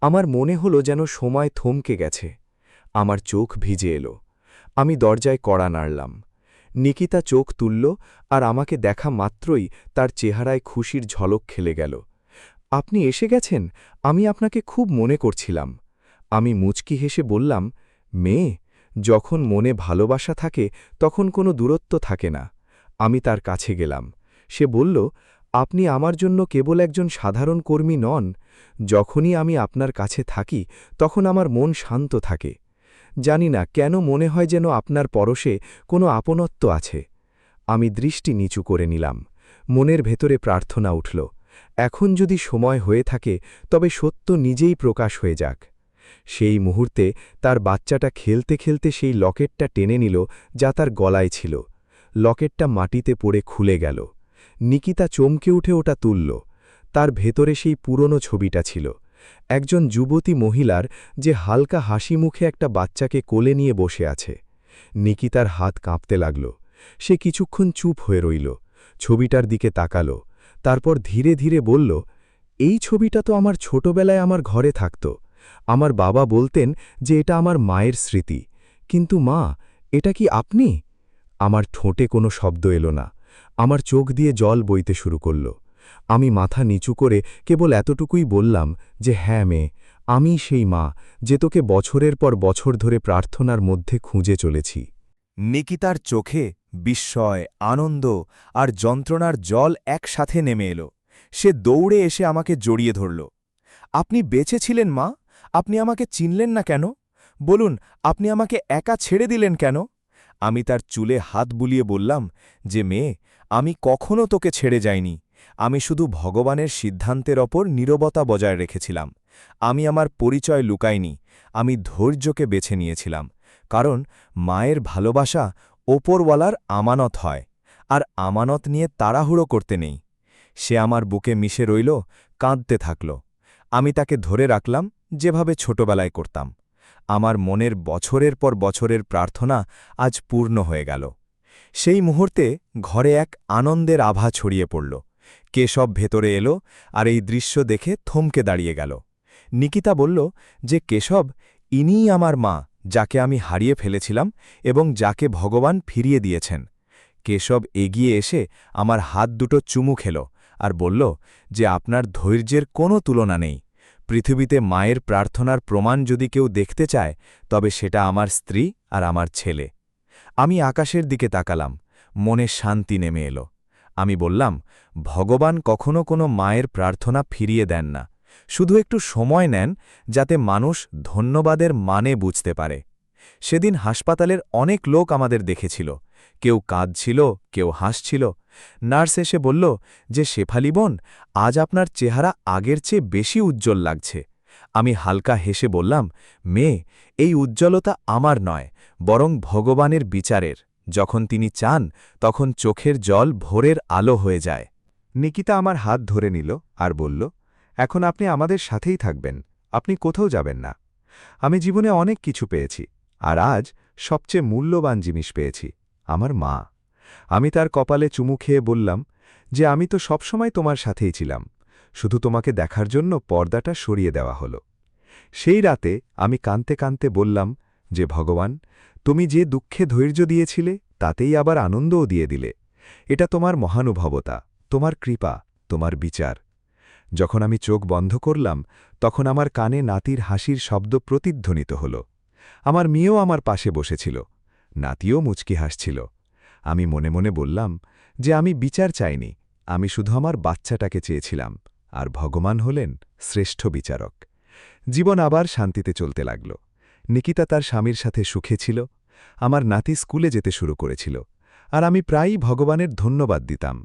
আমার মনে হলো যেন সময় থমকে গেছে। আমার চোখ ভিজে এলো। আমি দরজায় কড়া নাড়লাম। নিকিতা চোখ তুলল আর আমাকে দেখা মাত্রই তার চেহারায় খুশির ঝলক খেলে গেল। আপনি এসে গেছেন, আমি আপনাকে খুব মনে করছিলাম। আমি মুচকি হেসে বললাম, মেয়ে, যখন মনে ভালোবাসা থাকে তখন কোনো দূরত্ব থাকে না। আমি তার কাছে গেলাম। সে বলল, আপনি আমার জন্য কেবল একজন সাধারণ কর্মী নন। যখনই আমি আপনার কাছে থাকি তখন আমার মন শান্ত থাকে। জানি না কেন মনে হয় যেন আপনার পরশে কোনো আপনত্ব আছে। আমি দৃষ্টি নিচু করে নিলাম। মনের ভেতরে প্রার্থনা উঠল, এখন যদি সময় হয়ে থাকে তবে সত্য নিজেই প্রকাশ হয়ে যাক। সেই মুহূর্তে তার বাচ্চাটা খেলতে খেলতে সেই লকেটটা টেনে নিল যা তার গলায় ছিল। লকেটটা মাটিতে পড়ে খুলে গেল। নিকিতা চমকে উঠে ওটা তুলল। তার ভেতরে সেই পুরনো ছবিটা ছিল, একজন যুবতী মহিলার যে হালকা হাসি মুখে একটা বাচ্চাকে কোলে নিয়ে বসে আছে। নিকিতার হাত কাঁপতে লাগল। সে কিছুক্ষণ চুপ হয়ে রইল, ছবিটার দিকে তাকাল, তারপর ধীরে ধীরে বলল, এই ছবিটা তো আমার ছোটবেলায় আমার ঘরে থাকত। আমার বাবা বলতেন যে এটা আমার মায়ের স্মৃতি। কিন্তু মা, এটা কি আপনি? আমার ঠোঁটে কোনো শব্দ এলো না। আমার চোখ দিয়ে জল বইতে শুরু করল। আমি মাথা নিচু করে কেবল এতটুকুই বললাম যে হ্যাঁ মেয়ে, আমি সেই মা যে তোকে বছরের পর বছর ধরে প্রার্থনার মধ্যে খুঁজে চলেছি। নিকিতার চোখে বিস্ময়, আনন্দ আর যন্ত্রণার জল একসাথে নেমে এলো। সে দৌড়ে এসে আমাকে জড়িয়ে ধরল। আপনি বেঁচে ছিলেন মা? আপনি আমাকে চিনলেন না কেন? বলুন, আপনি আমাকে একা ছেড়ে দিলেন কেন? আমি তার চুলে হাত বুলিয়ে বললাম যে মেয়ে, আমি কখনো তোকে ছেড়ে যাইনি। আমি শুধু ভগবানের সিদ্ধান্তের ওপর নীরবতা বজায় রেখেছিলাম। আমি আমার পরিচয় লুকাইনি, আমি ধৈর্যকে বেছে নিয়েছিলাম। কারণ মায়ের ভালোবাসা ওপরওয়ালার আমানত হয়, আর আমানত নিয়ে তাড়াহুড়ো করতে নেই। সে আমার বুকে মিশে রইল, কাঁদতে থাকল। আমি তাকে ধরে রাখলাম যেভাবে ছোটবেলায় করতাম। আমার মনের বছরের পর বছরের প্রার্থনা আজ পূর্ণ হয়ে গেল। সেই মুহূর্তে ঘরে এক আনন্দের আভা ছড়িয়ে পড়ল। কেশব ভেতরে এলো আর এই দৃশ্য দেখে থমকে দাঁড়িয়ে গেল। নিকিতা বলল যে কেশব, ইনিই আমার মা, যাকে আমি হারিয়ে ফেলেছিলাম এবং যাকে ভগবান ফিরিয়ে দিয়েছেন। কেশব এগিয়ে এসে আমার হাত দুটো চুমু খেল আর বলল যে আপনার ধৈর্যের কোনো তুলনা নেই। পৃথিবীতে মায়ের প্রার্থনার প্রমাণ যদি কেউ দেখতে চায় তবে সেটা আমার স্ত্রী আর আমার ছেলে। আমি আকাশের দিকে তাকালাম, মনে শান্তি নেমে এলো। আমি বললাম, ভগবান কখনো কোনো মায়ের প্রার্থনা ফিরিয়ে দেন না, শুধু একটু সময় নেন যাতে মানুষ ধন্যবাদের মানে বুঝতে পারে। সেদিন হাসপাতালের অনেক লোক আমাদের দেখেছিল, কেউ কাঁদছিল, কেউ হাসছিল। নার্স এসে বলল যে শেফালি বোন, আজ আপনার চেহারা আগের চেয়ে বেশি উজ্জ্বল লাগছে। আমি হালকা হেসে বললাম, মেয়ে, এই উজ্জ্বলতা আমার নয়, বরং ভগবানের বিচারের। যখন তিনি চান তখন চোখের জল ভোরের আলো হয়ে যায়। নিকিতা আমার হাত ধরে নিল আর বলল, এখন আপনি আমাদের সাথেই থাকবেন, আপনি কোথাও যাবেন না। আমি জীবনে অনেক কিছু পেয়েছি, আর আজ সবচেয়ে মূল্যবান জিনিস পেয়েছি, আমার মা। আমি তার কপালে চুমু খেয়ে বললাম যে আমি তো সবসময় তোমার সাথেই ছিলাম, শুধু তোমাকে দেখার জন্য পর্দাটা সরিয়ে দেওয়া হলো। সেই রাতে আমি কাঁদতে কাঁদতে বললাম যে ভগবান, তুমি যে দুঃখে ধৈর্য দিয়েছিলে তাতেই আবার আনন্দও দিয়ে দিলে। এটা তোমার মহানুভবতা, তোমার কৃপা, তোমার বিচার। যখন আমি চোখ বন্ধ করলাম তখন আমার কানে নাতির হাসির শব্দ প্রতিধ্বনিত হল। আমার মেয়েও আমার পাশে বসেছিল, নাতিও মুচকি হাসছিল। আমি মনে মনে বললাম যে আমি বিচার চাইনি, আমি শুধু আমার বাচ্চাটাকে চেয়েছিলাম, আর ভগবান হলেন শ্রেষ্ঠ বিচারক। জীবন আবার শান্তিতে চলতে লাগল। নিকিতা তার স্বামীর সাথে সুখে ছিল, আমার নাতি স্কুলে যেতে শুরু করেছিল, আর আমি প্রায়ই ভগবানের ধন্যবাদ দিতাম।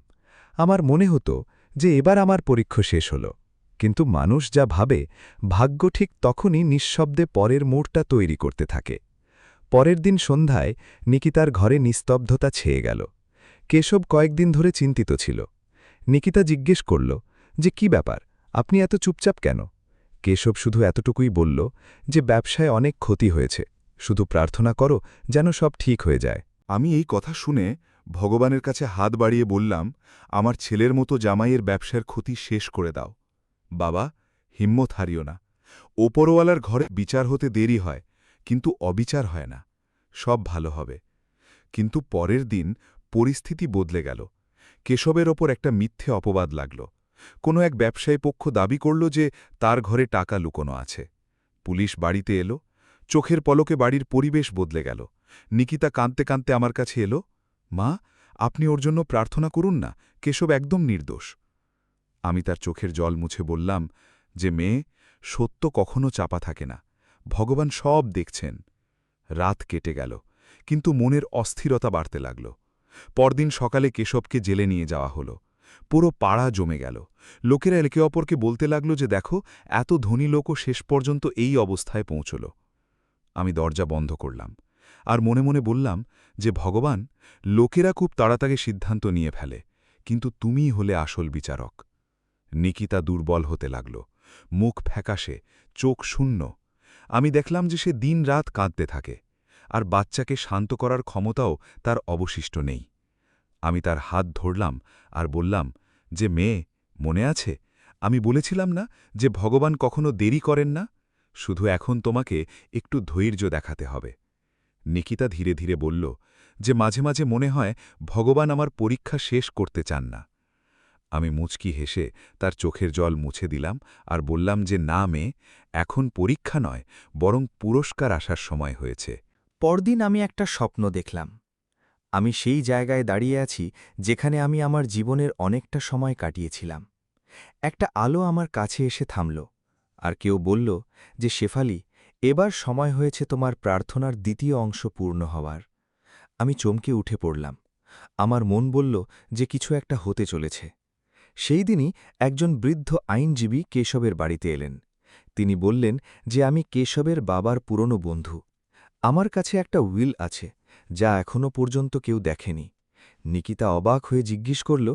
আমার মনে হতো যে এবার আমার পরীক্ষা শেষ হল, কিন্তু মানুষ যা ভাবে, ভাগ্য ঠিক তখনই নিঃশব্দে পরের মোড়টা তৈরি করতে থাকে। পরের দিন সন্ধ্যায় নিকিতার ঘরে নিস্তব্ধতা ছেয়ে গেল। কেশব কয়েকদিন ধরে চিন্তিত ছিল। নিকিতা জিজ্ঞেস করল যে কি ব্যাপার, আপনি এত চুপচাপ কেন? কেশব শুধু এতটুকুই বলল যে ব্যবসায় অনেক ক্ষতি হয়েছে, শুধু প্রার্থনা করো যেন সব ঠিক হয়ে যায়। আমি এই কথা শুনে ভগবানের কাছে হাত বাড়িয়ে বললাম, আমার ছেলের মতো জামাইয়ের ব্যবসার ক্ষতি শেষ করে দাও। বাবা, হিম্মত হারিও না। ওপরওয়ালার ঘরে বিচার হতে দেরি হয়, কিন্তু অবিচার হয় না। সব ভালো হবে। কিন্তু পরের দিন পরিস্থিতি বদলে গেল। কেশবের ওপর একটা মিথ্যে অপবাদ লাগল। কোনো এক ব্যবসায়ী পক্ষ দাবি করল যে তার ঘরে টাকা লুকোনো আছে। পুলিশ বাড়িতে এলো, চোখের পলকে বাড়ির পরিবেশ বদলে গেল। নিকিতা কাঁদতে কাঁদতে আমার কাছে এলো, মা, আপনি ওর জন্য প্রার্থনা করুন না, কেশব একদম নির্দোষ। আমি তার চোখের জল মুছে বললাম যে মেয়ে, সত্য কখনো চাপা থাকে না, ভগবান সব দেখছেন। রাত কেটে গেল, কিন্তু মনের অস্থিরতা বাড়তে লাগল। পরদিন সকালে কেশবকে জেলে নিয়ে যাওয়া হলো। পুরো পাড়া জমে গেল। লোকেরা একে অপরকে বলতে লাগল যে দেখো, এত ধনী লোকও শেষ পর্যন্ত এই অবস্থায় পৌঁছল। আমি দরজা বন্ধ করলাম আর মনে মনে বললাম যে ভগবান, লোকেরা খুব তাড়াতাড়ি সিদ্ধান্ত নিয়ে ফেলে, কিন্তু তুমিই হলে আসল বিচারক। নিকিতা দুর্বল হতে লাগল, মুখ ফ্যাকাশে, চোখ শূন্য। আমি দেখলাম যে সে দিনরাত কাঁদতে থাকে, আর বাচ্চাকে শান্ত করার ক্ষমতাও তার অবশিষ্ট নেই। আমি তার হাত ধরলাম আর বললাম যে মেয়ে, মনে আছে আমি বলেছিলাম না যে ভগবান কখনো দেরি করেন না? শুধু এখন তোমাকে একটু ধৈর্য দেখাতে হবে। নিকিতা ধীরে ধীরে বলল যে মাঝে মাঝে মনে হয় ভগবান আমার পরীক্ষা শেষ করতে চান না। আমি মুচকি হেসে তার চোখের জল মুছে দিলাম আর বললাম যে না মেয়ে, এখন পরীক্ষা নয়, বরং পুরস্কার আসার সময় হয়েছে। পরদিন আমি একটা স্বপ্ন দেখলাম। আমি সেই জায়গায় দাঁড়িয়ে আছি যেখানে আমি আমার জীবনের অনেকটা সময় কাটিয়েছিলাম। একটা আলো আমার কাছে এসে থামল, আর কেউ বলল যে শেফালি, এবার সময় হয়েছে তোমার প্রার্থনার দ্বিতীয় অংশ পূর্ণ হওয়ার। আমি চমকে উঠে পড়লাম। আমার মন বলল যে কিছু একটা হতে চলেছে। সেই দিনই একজন বৃদ্ধ আইনজীবী কেশবের বাড়িতে এলেন। তিনি বললেন যে আমি কেশবের বাবার পুরনো বন্ধু। আমার কাছে একটা উইল আছে, যা এখনও পর্যন্ত কেউ দেখেনি। নিকিতা অবাক হয়ে জিজ্ঞেস করল,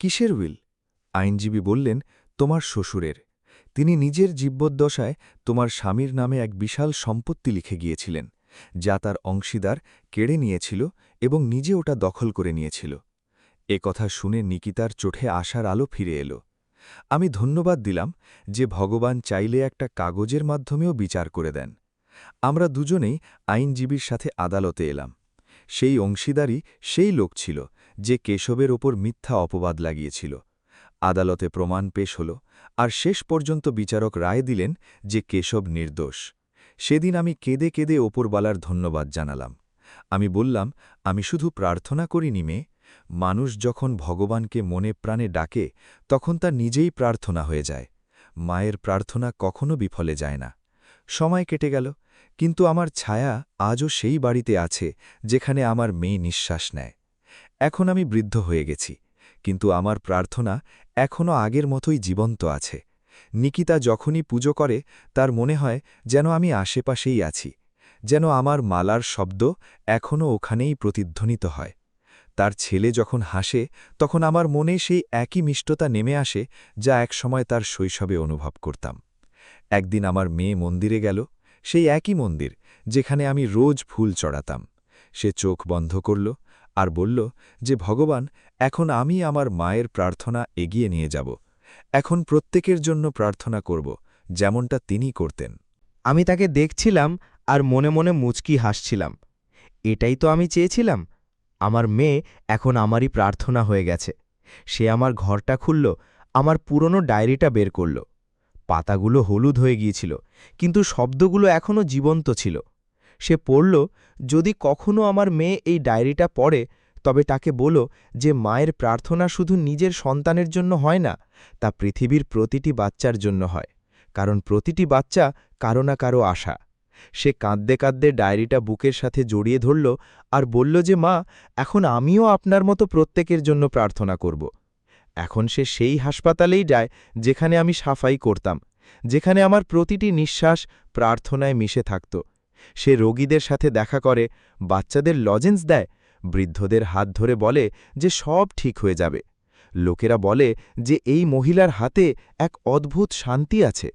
কিসের উইল? আইনজীবী বললেন, তোমার শ্বশুরের। তিনি নিজের জীবদ্দশায় তোমার স্বামীর নামে এক বিশাল সম্পত্তি লিখে গিয়েছিলেন, যা তার অংশীদার কেড়ে নিয়েছিল এবং নিজে ওটা দখল করে নিয়েছিল। কথা শুনে নিকিতার চোখে আশার আলো ফিরে এলো। আমি ধন্যবাদ দিলাম যে ভগবান চাইলে একটা কাগজের মাধ্যমেও বিচার করে দেন। আমরা দুজনেই আইনজীবীর সাথে আদালতে এলাম। সেই অংশীদারই সেই লোক ছিল যে কেশবের ওপর মিথ্যা অপবাদ লাগিয়েছিল। আদালতে প্রমাণ পেশ হল, আর শেষ পর্যন্ত বিচারক রায় দিলেন যে কেশব নির্দোষ। সেদিন আমি কেঁদে কেঁদে ওপরবালার ধন্যবাদ জানালাম। আমি বললাম, আমি শুধু প্রার্থনা করিনি মেয়ে, মানুষ যখন ভগবানকে মনে প্রাণে ডাকে তখন তা নিজেই প্রার্থনা হয়ে যায়। মায়ের প্রার্থনা কখনো বিফলে যায় না। সময় কেটে গেল, কিন্তু আমার ছায়া আজও সেই বাড়িতে আছে যেখানে আমার মেয়ে নিঃশ্বাস নেয়। এখন আমি বৃদ্ধ হয়ে গেছি, কিন্তু আমার প্রার্থনা এখনও আগের মতোই জীবন্ত আছে। নিকিতা যখনই পুজো করে তার মনে হয় যেন আমি আশেপাশেই আছি, যেন আমার মালার শব্দ এখনও ওখানেই প্রতিধ্বনিত হয়। তার ছেলে যখন হাসে তখন আমার মনে সেই একই মিষ্টতা নেমে আসে যা একসময় তার শৈশবে অনুভব করতাম। একদিন আমার মেয়ে মন্দিরে গেল, সেই একই মন্দির যেখানে আমি রোজ ফুল চড়াতাম। সে চোখ বন্ধ করল আর বলল যে ভগবান, এখন আমি আমার মায়ের প্রার্থনা এগিয়ে নিয়ে যাব। এখন প্রত্যেকের জন্য প্রার্থনা করব, যেমনটা তিনি করতেন। আমি তাকে দেখছিলাম আর মনে মনে মুচকি হাসছিলাম। এটাই তো আমি চেয়েছিলাম। আমার মেয়ে এখন আমারই প্রার্থনা হয়ে গেছে। সে আমার ঘরটা খুলল, আমার পুরনো ডায়েরিটা বের করল। পাতাগুলো হলুদ হয়ে গিয়েছিল, কিন্তু শব্দগুলো এখনও জীবন্ত ছিল। সে পড়ল, যদি কখনো আমার মেয়ে এই ডায়েরিটা পড়ে তবে তাকে বলো যে মায়ের প্রার্থনা শুধু নিজের সন্তানের জন্য হয় না, তা পৃথিবীর প্রতিটি বাচ্চার জন্য হয়, কারণ প্রতিটি বাচ্চা কারো না কারো আশা। সে কাঁদতে কাঁদতে ডায়েরিটা বুকের সাথে জড়িয়ে ধরল আর বলল যে মা, এখন আমিও আপনার মতো প্রত্যেকের জন্য প্রার্থনা করব। এখন সে সেই হাসপাতালেই যায় যেখানে আমি সাফাই করতাম, যেখানে আমার প্রতিটি নিঃশ্বাস প্রার্থনায় মিশে থাকত। সে রোগীদের সাথে দেখা করে, বাচ্চাদের লজেন্স দেয়, বৃদ্ধদের হাত ধরে বলে যে সব ঠিক হয়ে যাবে। লোকেরা বলে যে এই মহিলার হাতে এক অদ্ভুত শান্তি আছে।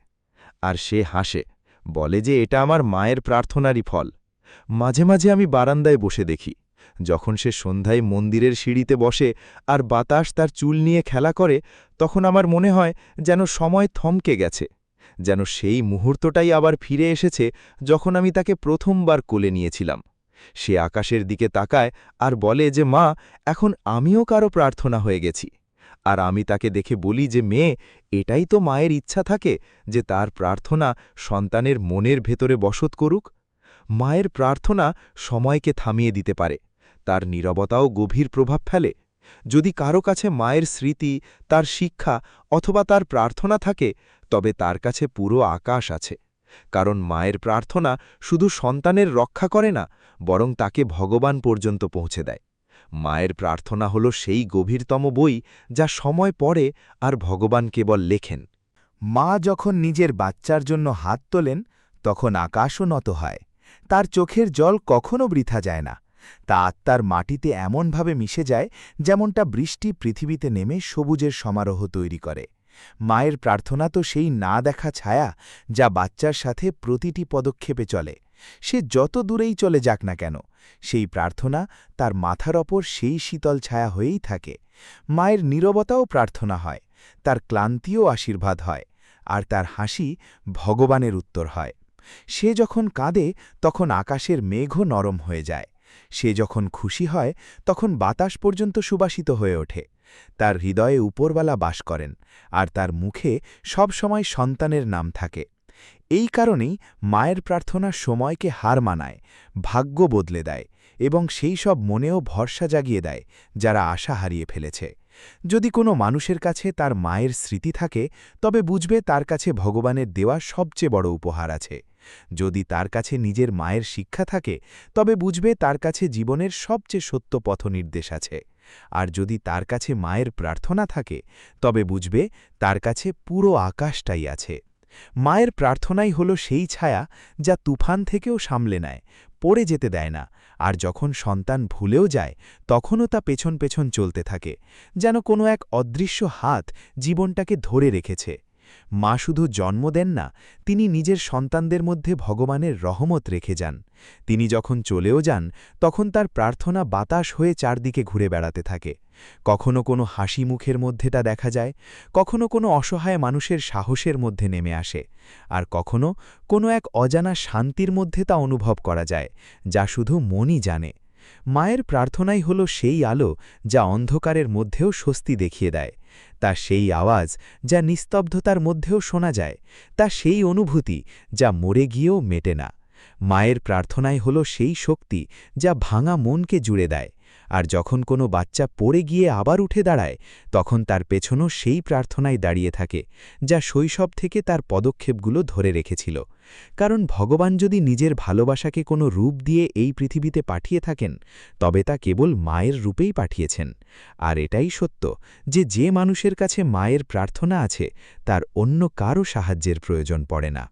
আর সে হাসে, বলে যে এটা আমার মায়ের প্রার্থনারই ফল। মাঝে মাঝে আমি বারান্দায় বসে দেখি, যখন সে সন্ধ্যায় মন্দিরের সিঁড়িতে বসে আর বাতাস তার চুল নিয়ে খেলা করে, তখন আমার মনে হয় যেন সময় থমকে গেছে, যেন সেই মুহূর্তটাই আবার ফিরে এসেছে যখন আমি তাকে প্রথমবার কোলে নিয়েছিলাম। সে আকাশের দিকে তাকায় আর বলে যে মা, এখন আমিও কারো প্রার্থনা হয়ে গেছি। আর আমি তাকে দেখে বলি যে মেয়ে, এটাই তো মায়ের ইচ্ছা থাকে যে তার প্রার্থনা সন্তানের মনের ভেতরে বসত করুক। মায়ের প্রার্থনা সময়কে থামিয়ে দিতে পারে, তার নীরবতাও গভীর প্রভাব ফেলে। যদি কারো কাছে মায়ের স্মৃতি, তার শিক্ষা অথবা তার প্রার্থনা থাকে, তবে তার কাছে পুরো আকাশ আছে। কারণ মায়ের প্রার্থনা শুধু সন্তানের রক্ষা করে না, বরং তাকে ভগবান পর্যন্ত পৌঁছে দেয়। মায়ের প্রার্থনা হল সেই গভীরতম বই যা সময় পড়ে আর ভগবান কেবল লেখেন। মা যখন নিজের বাচ্চার জন্য হাত তোলেন তখন আকাশও নত হয়। তার চোখের জল কখনো বৃথা যায় না। তা আত্মার মাটিতে এমনভাবে মিশে যায় যেমনটা বৃষ্টি পৃথিবীতে নেমে সবুজের সমারোহ তৈরি করে। মায়ের প্রার্থনা তো সেই না দেখা ছায়া যা বাচ্চার সাথে প্রতিটি পদক্ষেপে চলে। সে যত দূরেই চলে যাক না কেন, সেই প্রার্থনা তার মাথার ওপর সেই শীতল ছায়া হয়েই থাকে। মায়ের নীরবতাও প্রার্থনা হয়, তার ক্লান্তিও আশীর্বাদ হয়, আর তার হাসি ভগবানের উত্তর হয়। সে যখন কাঁদে তখন আকাশের মেঘও নরম হয়ে যায়। সে যখন খুশি হয় তখন বাতাস পর্যন্ত সুবাসিত হয়ে ওঠে। তার হৃদয়ে উপরওয়ালা বাস করেন, আর তার মুখে সব সময় সন্তানের নাম থাকে। এই কারণেই মায়ের প্রার্থনা সময়কে হার মানায়, ভাগ্য বদলে দেয় এবং সেই সব মনেও ভরসা জাগিয়ে দেয় যারা আশা হারিয়ে ফেলেছে। যদি কোনো মানুষের কাছে তার মায়ের স্মৃতি থাকে, তবে বুঝবে তার কাছে ভগবানের দেওয়া সবচেয়ে বড় উপহার আছে। যদি তার কাছে নিজের মায়ের শিক্ষা থাকে, তবে বুঝবে তার কাছে জীবনের সবচেয়ে সত্য পথনির্দেশ আছে। আর যদি তার কাছে মায়ের প্রার্থনা থাকে, তবে বুঝবে তার কাছে পুরো আকাশটাই আছে। মায়ের প্রার্থনাই হল সেই ছায়া যা তুফান থেকেও সামলে নেয়, পড়ে যেতে দেয় না। আর যখন সন্তান ভুলেও যায়, তখনও তা পেছন পেছন চলতে থাকে, যেন কোনো এক অদৃশ্য হাত জীবনটাকে ধরে রেখেছে। মা শুধু জন্ম দেন না, তিনি নিজের সন্তানদের মধ্যে ভগবানের রহমত রেখে যান। তিনি যখন চলেও যান, তখন তার প্রার্থনা বাতাস হয়ে চারদিকে ঘুরে বেড়াতে থাকে। কখনো কোনো হাসি মুখের মধ্যে তা দেখা যায়, কখনো কোনো অসহায় মানুষের সাহসের মধ্যে নেমে আসে, আর কখনো কোনো এক অজানা শান্তির মধ্যে তা অনুভব করা যায়, যা শুধু মনই জানে। মায়ের প্রার্থনাই হল সেই আলো যা অন্ধকারের মধ্যেও স্বস্তি দেখিয়ে দেয়। তা সেই আওয়াজ যা নিস্তব্ধতার মধ্যেও শোনা যায়। তা সেই অনুভূতি যা মরে গিয়েও মেটে না। মায়ের প্রার্থনাই হল সেই শক্তি যা ভাঙা মনকে জুড়ে দেয়। আর যখন কোনো বাচ্চা পড়ে গিয়ে আবার উঠে দাঁড়ায়, তখন তার পেছনও সেই প্রার্থনায় দাঁড়িয়ে থাকে, যা শৈশব থেকে তার পদক্ষেপগুলো ধরে রেখেছিল। কারণ ভগবান যদি নিজের ভালোবাসাকে কোনো রূপ দিয়ে এই পৃথিবীতে পাঠিয়ে থাকেন, তবে তা কেবল মায়ের রূপেই পাঠিয়েছেন। আর এটাই সত্য যে মানুষের কাছে মায়ের প্রার্থনা আছে, তার অন্য কারও সাহায্যের প্রয়োজন পড়ে না।